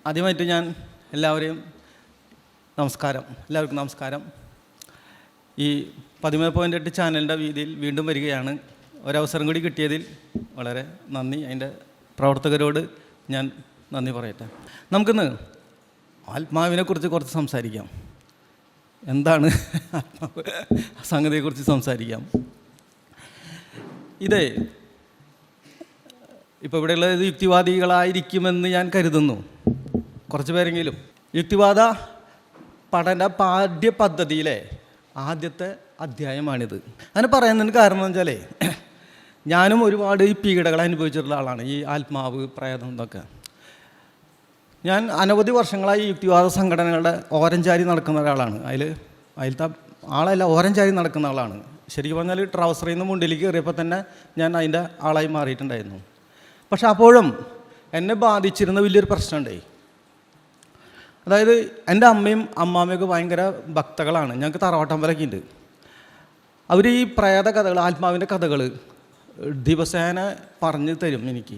ആദ്യമായിട്ട് ഞാൻ എല്ലാവർക്കും നമസ്കാരം. ഈ 13.8 ചാനലിൻ്റെ വീതിയിൽ വീണ്ടും വരികയാണ്. ഒരവസരം കൂടി കിട്ടിയതിൽ വളരെ നന്ദി. അതിൻ്റെ പ്രവർത്തകരോട് ഞാൻ നന്ദി പറയട്ടെ. നമുക്കിന്ന് ആത്മാവിനെക്കുറിച്ച് കുറച്ച് സംസാരിക്കാം. എന്താണ് ആത്മാവ് സംഗതിയെക്കുറിച്ച് സംസാരിക്കാം. ഇതേ ഇപ്പോൾ ഇവിടെയുള്ളത് യുക്തിവാദികളായിരിക്കുമെന്ന് ഞാൻ കരുതുന്നു. കുറച്ച് പേരെങ്കിലും യുക്തിവാദ പഠന പാഠ്യപദ്ധതിയിലെ ആദ്യത്തെ അധ്യായമാണിത്. അങ്ങനെ പറയുന്നതിന് കാരണം എന്ന് വെച്ചാൽ ഞാനും ഒരുപാട് ഈ പീഡകൾ അനുഭവിച്ചിട്ടുള്ള ആളാണ്. ഈ ആത്മാവ്, പ്രേതം എന്നൊക്കെ. ഞാൻ അനവധി വർഷങ്ങളായി യുക്തിവാദ സംഘടനകളുടെ ഓരഞ്ചാരി നടക്കുന്ന ഒരാളാണ്. അതിലത്തെ ആളല്ല, ഓരഞ്ചാരി നടക്കുന്ന ആളാണ്. ശരിക്കും പറഞ്ഞാൽ ട്രൗസറിൽ നിന്ന് മുണ്ടിലേക്ക് കയറിയപ്പോൾ തന്നെ ഞാൻ അതിൻ്റെ ആളായി മാറിയിട്ടുണ്ടായിരുന്നു. പക്ഷെ അപ്പോഴും എന്നെ ബാധിച്ചിരുന്ന വലിയൊരു പ്രശ്നമുണ്ടേ. അതായത് എൻ്റെ അമ്മയും അമ്മാമ്മയൊക്കെ ഭയങ്കര ഭക്തകളാണ്. ഞങ്ങൾക്ക് തറവാട്ടമ്പലമൊക്കെ ഉണ്ട്. അവർ ഈ പ്രേത കഥകൾ, ആത്മാവിൻ്റെ കഥകൾ ദിവസേന പറഞ്ഞു തരും. എനിക്ക്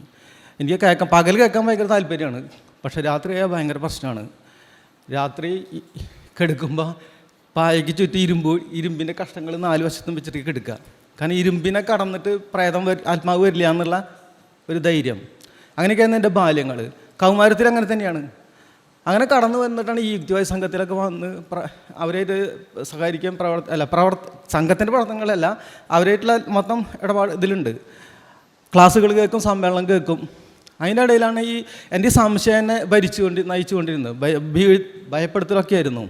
കേൾക്കാൻ, പകൽ കേൾക്കാൻ ഭയങ്കര താല്പര്യമാണ്. പക്ഷേ രാത്രിയായ ഭയങ്കര പ്രശ്നമാണ്. രാത്രി കിടക്കുമ്പോൾ പായയ്ക്ക് ചുറ്റും ഇരുമ്പിൻ്റെ കഷ്ണങ്ങൾ 4 വശത്തും വെച്ചിട്ട് കിടക്കുക. കാരണം ഇരുമ്പിനെ കടന്നിട്ട് ആത്മാവ് വരില്ല എന്നുള്ള ഒരു ധൈര്യം. അങ്ങനെയൊക്കെയായിരുന്നു എൻ്റെ ബാല്യങ്ങൾ. കൗമാരത്തിൽ അങ്ങനെ തന്നെയാണ്. അങ്ങനെ കടന്നു വന്നിട്ടാണ് ഈ യുക്തിവാദി സംഘത്തിലൊക്കെ വന്ന് അവരായിട്ട് സഹകരിക്കാൻ സംഘത്തിൻ്റെ പ്രവർത്തനങ്ങളല്ല, അവരായിട്ടുള്ള മൊത്തം ഇടപാട് ഇതിലുണ്ട്. ക്ലാസ്സുകൾ കേൾക്കും, സമ്മേളനം കേൾക്കും. അതിൻ്റെ ഇടയിലാണ് ഈ എൻ്റെ സംശയനെ നയിച്ചുകൊണ്ടിരുന്നത്. ഭയപ്പെടുത്തലൊക്കെ ആയിരുന്നു.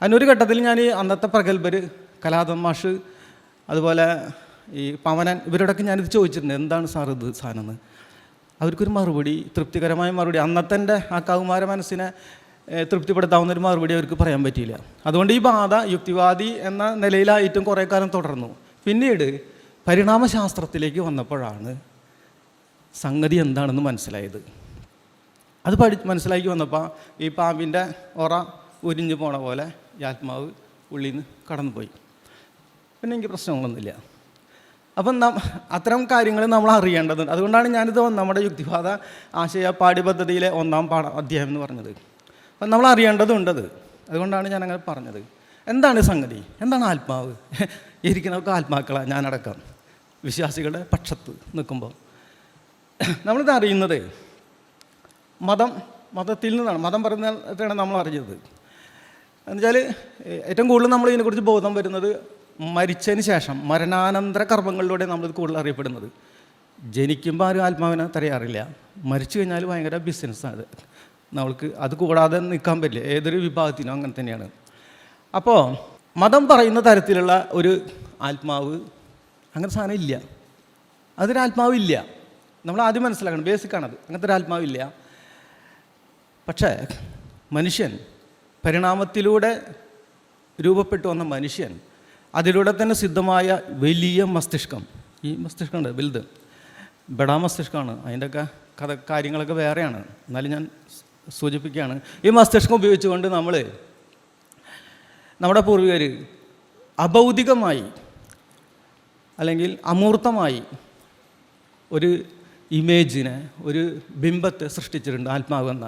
അതിനൊരു ഘട്ടത്തിൽ ഞാൻ ഈ അന്നത്തെ പ്രഗത്ഭർ, കലാധം മാഷ്, അതുപോലെ ഈ പവനൻ, ഇവരോടൊക്കെ ഞാനിത് ചോദിച്ചിട്ടുണ്ട്, എന്താണ് സാർ ഇത് സാധനം എന്ന്. അവർക്കൊരു മറുപടി, തൃപ്തികരമായ മറുപടി, അന്നത്തെ എൻ്റെ ആ കൗമാര മനസ്സിനെ തൃപ്തിപ്പെടുത്താവുന്നൊരു മറുപടി അവർക്ക് പറയാൻ പറ്റിയില്ല. അതുകൊണ്ട് ഈ ബാധ യുക്തിവാദി എന്ന നിലയിലായിട്ടും കുറേ കാലം തുടർന്നു. പിന്നീട് പരിണാമശാസ്ത്രത്തിലേക്ക് വന്നപ്പോഴാണ് സംഗതി എന്താണെന്ന് മനസ്സിലായത്. അത് മനസ്സിലാക്കി വന്നപ്പോൾ ഈ പാമ്പിൻ്റെ ഒറ ഉരിഞ്ഞു പോണ പോലെ ഈ ആത്മാവ് ഉള്ളിൽ നിന്ന് കടന്നുപോയി. പിന്നെ എനിക്ക് പ്രശ്നങ്ങളൊന്നുമില്ല. അപ്പം അത്തരം കാര്യങ്ങൾ നമ്മൾ അറിയേണ്ടതുണ്ട്. അതുകൊണ്ടാണ് ഞാനിത് നമ്മുടെ യുക്തിവാദ ആശയ പാഠ്യപദ്ധതിയിലെ 1-ാം അധ്യായം എന്ന് പറഞ്ഞത്. അപ്പം നമ്മൾ അറിയേണ്ടതുണ്ടത്. അതുകൊണ്ടാണ് ഞാനങ്ങനെ പറഞ്ഞത്. എന്താണ് സംഗതി? എന്താണ് ആത്മാവ്? ഇരിക്കുന്നവർക്ക് ആത്മാക്കളാണ്, ഞാനടക്കം വിശ്വാസികളുടെ പക്ഷത്ത് നിൽക്കുമ്പോൾ. നമ്മളിത് അറിയുന്നത് മതത്തിൽ നിന്നാണ്. മതം പറയുന്നതാണ് നമ്മൾ അറിഞ്ഞത്. എന്നുവെച്ചാൽ ഏറ്റവും കൂടുതൽ നമ്മൾ ഇതിനെക്കുറിച്ച് ബോധം വരുന്നത് മരിച്ചതിന് ശേഷം, മരണാനന്തര കർമ്മങ്ങളിലൂടെ നമ്മളിത് കൂടുതൽ അറിയപ്പെടുന്നത്. ജനിക്കുമ്പോൾ ആരും ആത്മാവിനെ തിരയാറില്ല. മരിച്ചു കഴിഞ്ഞാൽ ഭയങ്കര ബിസിനസ്സാണ്. നമ്മൾക്ക് അത് കൂടാതെ നിൽക്കാൻ പറ്റില്ല. ഏതൊരു വിഭാഗത്തിനും അങ്ങനെ തന്നെയാണ്. അപ്പോൾ മതം പറയുന്ന തരത്തിലുള്ള ഒരു ആത്മാവ്, അങ്ങനെ സാധനം ഇല്ല. അതൊരാത്മാവില്ല. നമ്മൾ ആദ്യം മനസ്സിലാക്കണം, ബേസിക്കാണത്. അങ്ങനത്തെ ഒരു ആത്മാവില്ല. പക്ഷേ മനുഷ്യൻ പരിണാമത്തിലൂടെ രൂപപ്പെട്ടു വന്ന മനുഷ്യൻ, അതിലൂടെ തന്നെ സിദ്ധമായ വലിയ മസ്തിഷ്കം, ഈ മസ്തിഷ്കമുണ്ട് വലുത്, ബഡാ മസ്തിഷ്കമാണ്. അതിൻ്റെയൊക്കെ കാര്യങ്ങളൊക്കെ വേറെയാണ്. എന്നാലും ഞാൻ സൂചിപ്പിക്കുകയാണ്. ഈ മസ്തിഷ്കം ഉപയോഗിച്ചുകൊണ്ട് നമ്മുടെ പൂർവികർ അഭൗതികമായി അല്ലെങ്കിൽ അമൂർത്തമായി ഒരു ഇമേജിനെ, ഒരു ബിംബത്തെ സൃഷ്ടിച്ചിട്ടുണ്ട്, ആത്മാവെന്ന.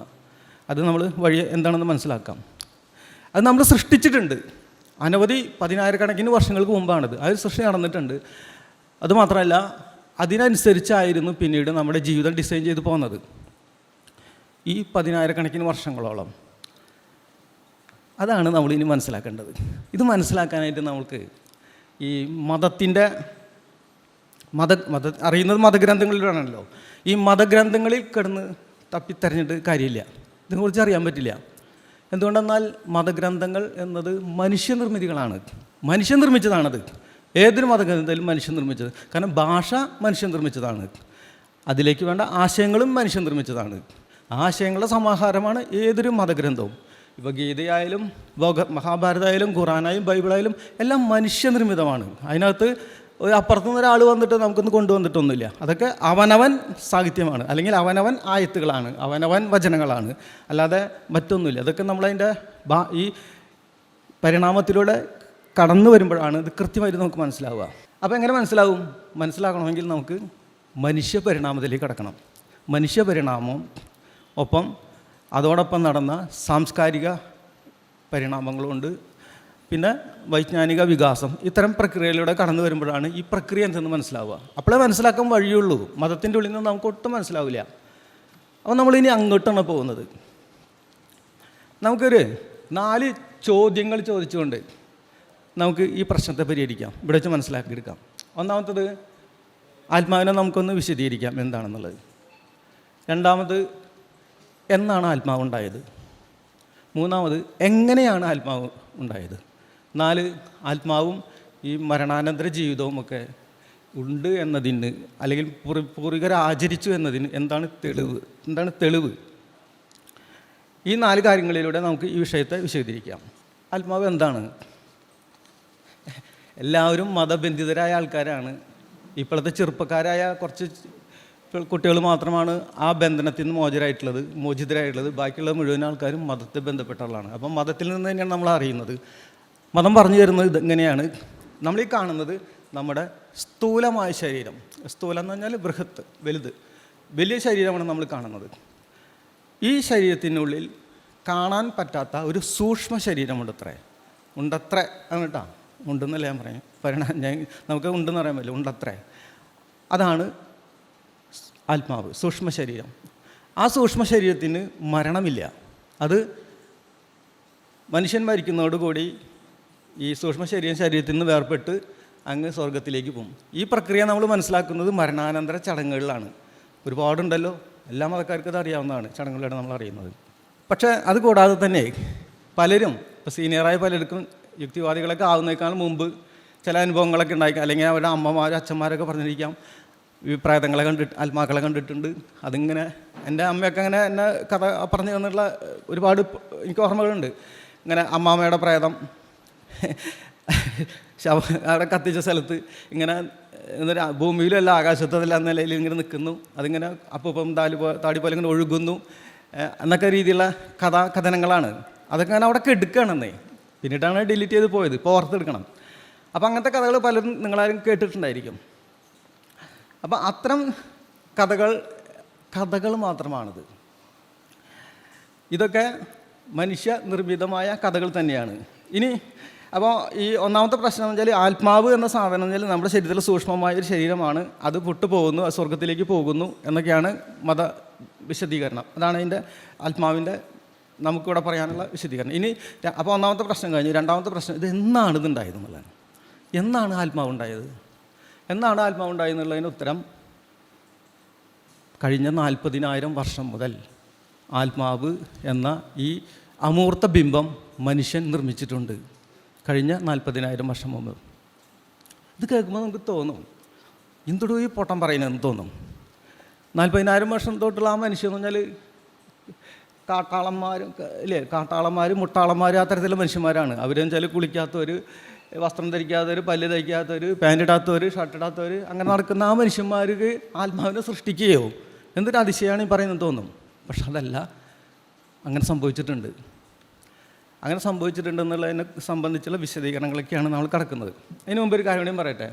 അത് നമ്മൾ വഴി എന്താണെന്ന് മനസ്സിലാക്കാം. അത് നമ്മൾ സൃഷ്ടിച്ചിട്ടുണ്ട്. അനവധി 10,000-കണക്കിന് വർഷങ്ങൾക്ക് മുമ്പാണിത്. അത് സൃഷ്ടി നടന്നിട്ടുണ്ട്. അതുമാത്രമല്ല, അതിനനുസരിച്ചായിരുന്നു പിന്നീട് നമ്മുടെ ജീവിതം ഡിസൈൻ ചെയ്ത് പോകുന്നത്. ഈ 10,000-കണക്കിന് വർഷങ്ങളോളം. അതാണ് നമ്മളിനി മനസ്സിലാക്കേണ്ടത്. ഇത് മനസ്സിലാക്കാനായിട്ട് നമ്മൾക്ക് ഈ അറിയുന്നത് മതഗ്രന്ഥങ്ങളിലാണല്ലോ. ഈ മതഗ്രന്ഥങ്ങളിൽ കിടന്ന് തപ്പിത്തെരഞ്ഞിട്ട് കാര്യമില്ല. ഇതിനെക്കുറിച്ച് അറിയാൻ പറ്റില്ല. എന്തുകൊണ്ടെന്നാൽ മതഗ്രന്ഥങ്ങൾ എന്നത് മനുഷ്യനിർമ്മിതികളാണ്. മനുഷ്യൻ നിർമ്മിച്ചതാണത്. ഏതൊരു മതഗ്രന്ഥത്തിലും മനുഷ്യൻ നിർമ്മിച്ചത്. കാരണം ഭാഷ മനുഷ്യൻ നിർമ്മിച്ചതാണ്. അതിലേക്ക് വേണ്ട ആശയങ്ങളും മനുഷ്യൻ നിർമ്മിച്ചതാണ്. ആശയങ്ങളുടെ സമാഹാരമാണ് ഏതൊരു മതഗ്രന്ഥവും. ഇപ്പോൾ ഗീതയായാലും മഹാഭാരതമായാലും ഖുറാനായാലും ബൈബിളായാലും എല്ലാം മനുഷ്യനിർമ്മിതമാണ്. അതിനകത്ത് അപ്പുറത്തുനിന്ന് ഒരാൾ വന്നിട്ട് നമുക്കൊന്ന് കൊണ്ടുവന്നിട്ടൊന്നുമില്ല. അതൊക്കെ അവനവൻ സാഹിത്യമാണ്, അല്ലെങ്കിൽ അവനവൻ ആയത്തുകളാണ്, അവനവൻ വചനങ്ങളാണ്, അല്ലാതെ മറ്റൊന്നുമില്ല. അതൊക്കെ നമ്മളതിൻ്റെ ഈ പരിണാമത്തിലൂടെ കടന്നു വരുമ്പോഴാണ് ഇത് കൃത്യമായിട്ട് നമുക്ക് മനസ്സിലാവുക. അപ്പോൾ എങ്ങനെ മനസ്സിലാക്കണമെങ്കിൽ നമുക്ക് മനുഷ്യ പരിണാമത്തിലേക്ക് കടക്കണം. മനുഷ്യ പരിണാമം ഒപ്പം അതോടൊപ്പം നടന്ന സാംസ്കാരിക പരിണാമങ്ങളുണ്ട്, പിന്നെ വൈജ്ഞാനിക വികാസം. ഇത്തരം പ്രക്രിയയിലൂടെ കടന്നു വരുമ്പോഴാണ് ഈ പ്രക്രിയ എന്തെന്ന് മനസ്സിലാവുക. അപ്പോഴേ മനസ്സിലാക്കാൻ വഴിയുള്ളൂ. മതത്തിൻ്റെ ഉള്ളിൽ നിന്ന് നമുക്ക് ഒട്ടും മനസ്സിലാവില്ല. അപ്പോൾ നമ്മളിനി അങ്ങോട്ടാണ് പോകുന്നത്. നമുക്കൊരു 4 ചോദ്യങ്ങൾ ചോദിച്ചുകൊണ്ട് നമുക്ക് ഈ പ്രശ്നത്തെ പരിഹരിക്കാം, ഇവിടെ വെച്ച് മനസ്സിലാക്കിയെടുക്കാം. ഒന്നാമത്തത്, ആത്മാവിനെ നമുക്കൊന്ന് വിശദീകരിക്കാം എന്താണെന്നുള്ളത്. രണ്ടാമത്, എന്നാണ് ആത്മാവ് ഉണ്ടായത്? മൂന്നാമത്, എങ്ങനെയാണ് ആത്മാവ് ഉണ്ടായത്? 4, ആത്മാവും ഈ മരണാനന്തര ജീവിതവും ഒക്കെ ഉണ്ട് എന്നതിന്, അല്ലെങ്കിൽ പൂർവികർ ആചരിച്ചു എന്നതിന് എന്താണ് തെളിവ്? ഈ 4 കാര്യങ്ങളിലൂടെ നമുക്ക് ഈ വിഷയത്തെ വിശദീകരിക്കാം. ആത്മാവ് എന്താണ്? എല്ലാവരും മതബന്ധിതരായ ആൾക്കാരാണ്. ഇപ്പോഴത്തെ ചെറുപ്പക്കാരായ കുറച്ച് കുട്ടികൾ മാത്രമാണ് ആ ബന്ധനത്തിൽ നിന്ന് മോചിതരായിട്ടുള്ളത്. ബാക്കിയുള്ള മുഴുവൻ ആൾക്കാരും മതത്തെ ബന്ധപ്പെട്ടവരാണ്. അപ്പം മതത്തിൽ നിന്ന് തന്നെയാണ് നമ്മൾ അറിയുന്നത്. മതം പറഞ്ഞു തരുന്നത് ഇതെങ്ങനെയാണ്. നമ്മളീ കാണുന്നത് നമ്മുടെ സ്ഥൂലമായ ശരീരം. സ്ഥൂലം എന്ന് പറഞ്ഞാൽ ബൃഹത്ത്, വലിയ ശരീരമാണ് നമ്മൾ കാണുന്നത്. ഈ ശരീരത്തിനുള്ളിൽ കാണാൻ പറ്റാത്ത ഒരു സൂക്ഷ്മ ശരീരമുണ്ടത്രേ. ഉണ്ടത്രേ ആണ് കേട്ടോ, ഉണ്ടെന്നല്ല ഞാൻ പറയാം. നമുക്ക് ഉണ്ടെന്ന് പറയാൻ പറ്റില്ല, ഉണ്ടത്രേ. അതാണ് ആത്മാവ്, സൂക്ഷ്മ ശരീരം. ആ സൂക്ഷ്മ ശരീരത്തിന് മരണമില്ല. അത് മനുഷ്യൻ മരിക്കുന്നതോടുകൂടി ഈ സൂക്ഷ്മ ശരീരത്തിൽ നിന്ന് വേർപെട്ട് അങ്ങ് സ്വർഗത്തിലേക്ക് പോകും. ഈ പ്രക്രിയ നമ്മൾ മനസ്സിലാക്കുന്നത് മരണാനന്തര ചടങ്ങുകളിലാണ്. ഒരുപാടുണ്ടല്ലോ, എല്ലാ മതക്കാർക്കും അത് അറിയാവുന്നതാണ്, ചടങ്ങുകളിലാണ് നമ്മൾ അറിയുന്നത്. പക്ഷേ അത് കൂടാതെ തന്നെ പലരും, ഇപ്പോൾ സീനിയറായ പലർക്കും യുക്തിവാദികളൊക്കെ ആവുന്നേക്കാൾ മുമ്പ് ചില അനുഭവങ്ങളൊക്കെ ഉണ്ടായിരിക്കും. അല്ലെങ്കിൽ അവരുടെ അമ്മമാരും അച്ഛന്മാരൊക്കെ പറഞ്ഞിരിക്കാം, ഈ പ്രേതങ്ങളെ ആത്മാക്കളെ കണ്ടിട്ടുണ്ട്. അതിങ്ങനെ എൻ്റെ അമ്മയൊക്കെ അങ്ങനെ എന്നെ കഥ പറഞ്ഞു തന്നിട്ടുള്ള ഒരുപാട് എനിക്ക് ഓർമ്മകളുണ്ട്. ഇങ്ങനെ അമ്മാമ്മയുടെ പ്രേതം അവിടെ കത്തിച്ച സ്ഥലത്ത് ഇങ്ങനെ എന്നൊരു ഭൂമിയിലല്ല ആകാശത്തല്ല എന്ന നിലയിൽ ഇങ്ങനെ നിൽക്കുന്നു. അതിങ്ങനെ അപ്പം താടി പോലെ ഇങ്ങനെ ഒഴുകുന്നു എന്നൊക്കെ രീതിയിലുള്ള കഥനങ്ങളാണ്. അതൊക്കെ അങ്ങനെ അവിടെ എടുക്കുകയാണെന്നേ. പിന്നീടാണ് ഡിലീറ്റ് ചെയ്ത് പോയത്, ഇപ്പോൾ ഓർത്തെടുക്കണം. അപ്പോൾ അങ്ങനത്തെ കഥകൾ പലരും നിങ്ങളാരും കേട്ടിട്ടുണ്ടായിരിക്കും. അപ്പോൾ അത്തരം കഥകൾ മാത്രമാണിത്. ഇതൊക്കെ മനുഷ്യ നിർമ്മിതമായ കഥകൾ തന്നെയാണ്. ഇനി അപ്പോൾ ഈ ഒന്നാമത്തെ പ്രശ്നം എന്ന് വെച്ചാൽ, ആത്മാവ് എന്ന സാധനം എന്ന് വെച്ചാൽ നമ്മുടെ ശരീരത്തിൽ സൂക്ഷ്മമായ ഒരു ശരീരമാണ്. അത് പോകുന്നു, സ്വർഗത്തിലേക്ക് പോകുന്നു എന്നൊക്കെയാണ് മത വിശദീകരണം. അതാണ് അതിൻ്റെ ആത്മാവിൻ്റെ നമുക്കിവിടെ പറയാനുള്ള വിശദീകരണം. ഇനി അപ്പോൾ ഒന്നാമത്തെ പ്രശ്നം കഴിഞ്ഞു. രണ്ടാമത്തെ പ്രശ്നം, ഇത് എന്നാണ് ഇതുണ്ടായത് എന്നുള്ളതാണ്. എന്നാണ് ആത്മാവ് ഉണ്ടായത്? എന്നുള്ളതിന് ഉത്തരം, കഴിഞ്ഞ 40,000 വർഷം മുതൽ ആത്മാവ് എന്ന ഈ അമൂർത്ത ബിംബം മനുഷ്യൻ നിർമ്മിച്ചിട്ടുണ്ട്. കഴിഞ്ഞ 40,000 വർഷം മുമ്പ്. ഇത് കേൾക്കുമ്പോൾ നമുക്ക് തോന്നും, എന്തൊടു ഈ പൊട്ടം പറയുന്നതെന്ന് തോന്നും. 40,000 വർഷം തൊട്ടുള്ള ആ മനുഷ്യൻ എന്ന് പറഞ്ഞാൽ കാട്ടാളന്മാരും മുട്ടാളന്മാരും ആ തരത്തിലുള്ള മനുഷ്യന്മാരാണ്. അവരെന്ന് വെച്ചാൽ കുളിക്കാത്തവർ, വസ്ത്രം ധരിക്കാത്തവർ, പല്ല് ധരിക്കാത്തവർ, പാൻറ് ഇടാത്തവർ, ഷർട്ട് ഇടാത്തവർ, അങ്ങനെ നടക്കുന്ന ആ മനുഷ്യന്മാർക്ക് ആത്മാവിനെ സൃഷ്ടിക്കുകയോ എന്തൊരു അതിശയമാണ് ഈ പറയുന്നത് തോന്നും. പക്ഷെ അതല്ല, അങ്ങനെ സംഭവിച്ചിട്ടുണ്ടെന്നുള്ളതിനെ സംബന്ധിച്ചുള്ള വിശദീകരണങ്ങളൊക്കെയാണ് നമ്മൾ കിടക്കുന്നത്. അതിന് മുമ്പ് ഒരു കാര്യം കൂടി പറയട്ടെ.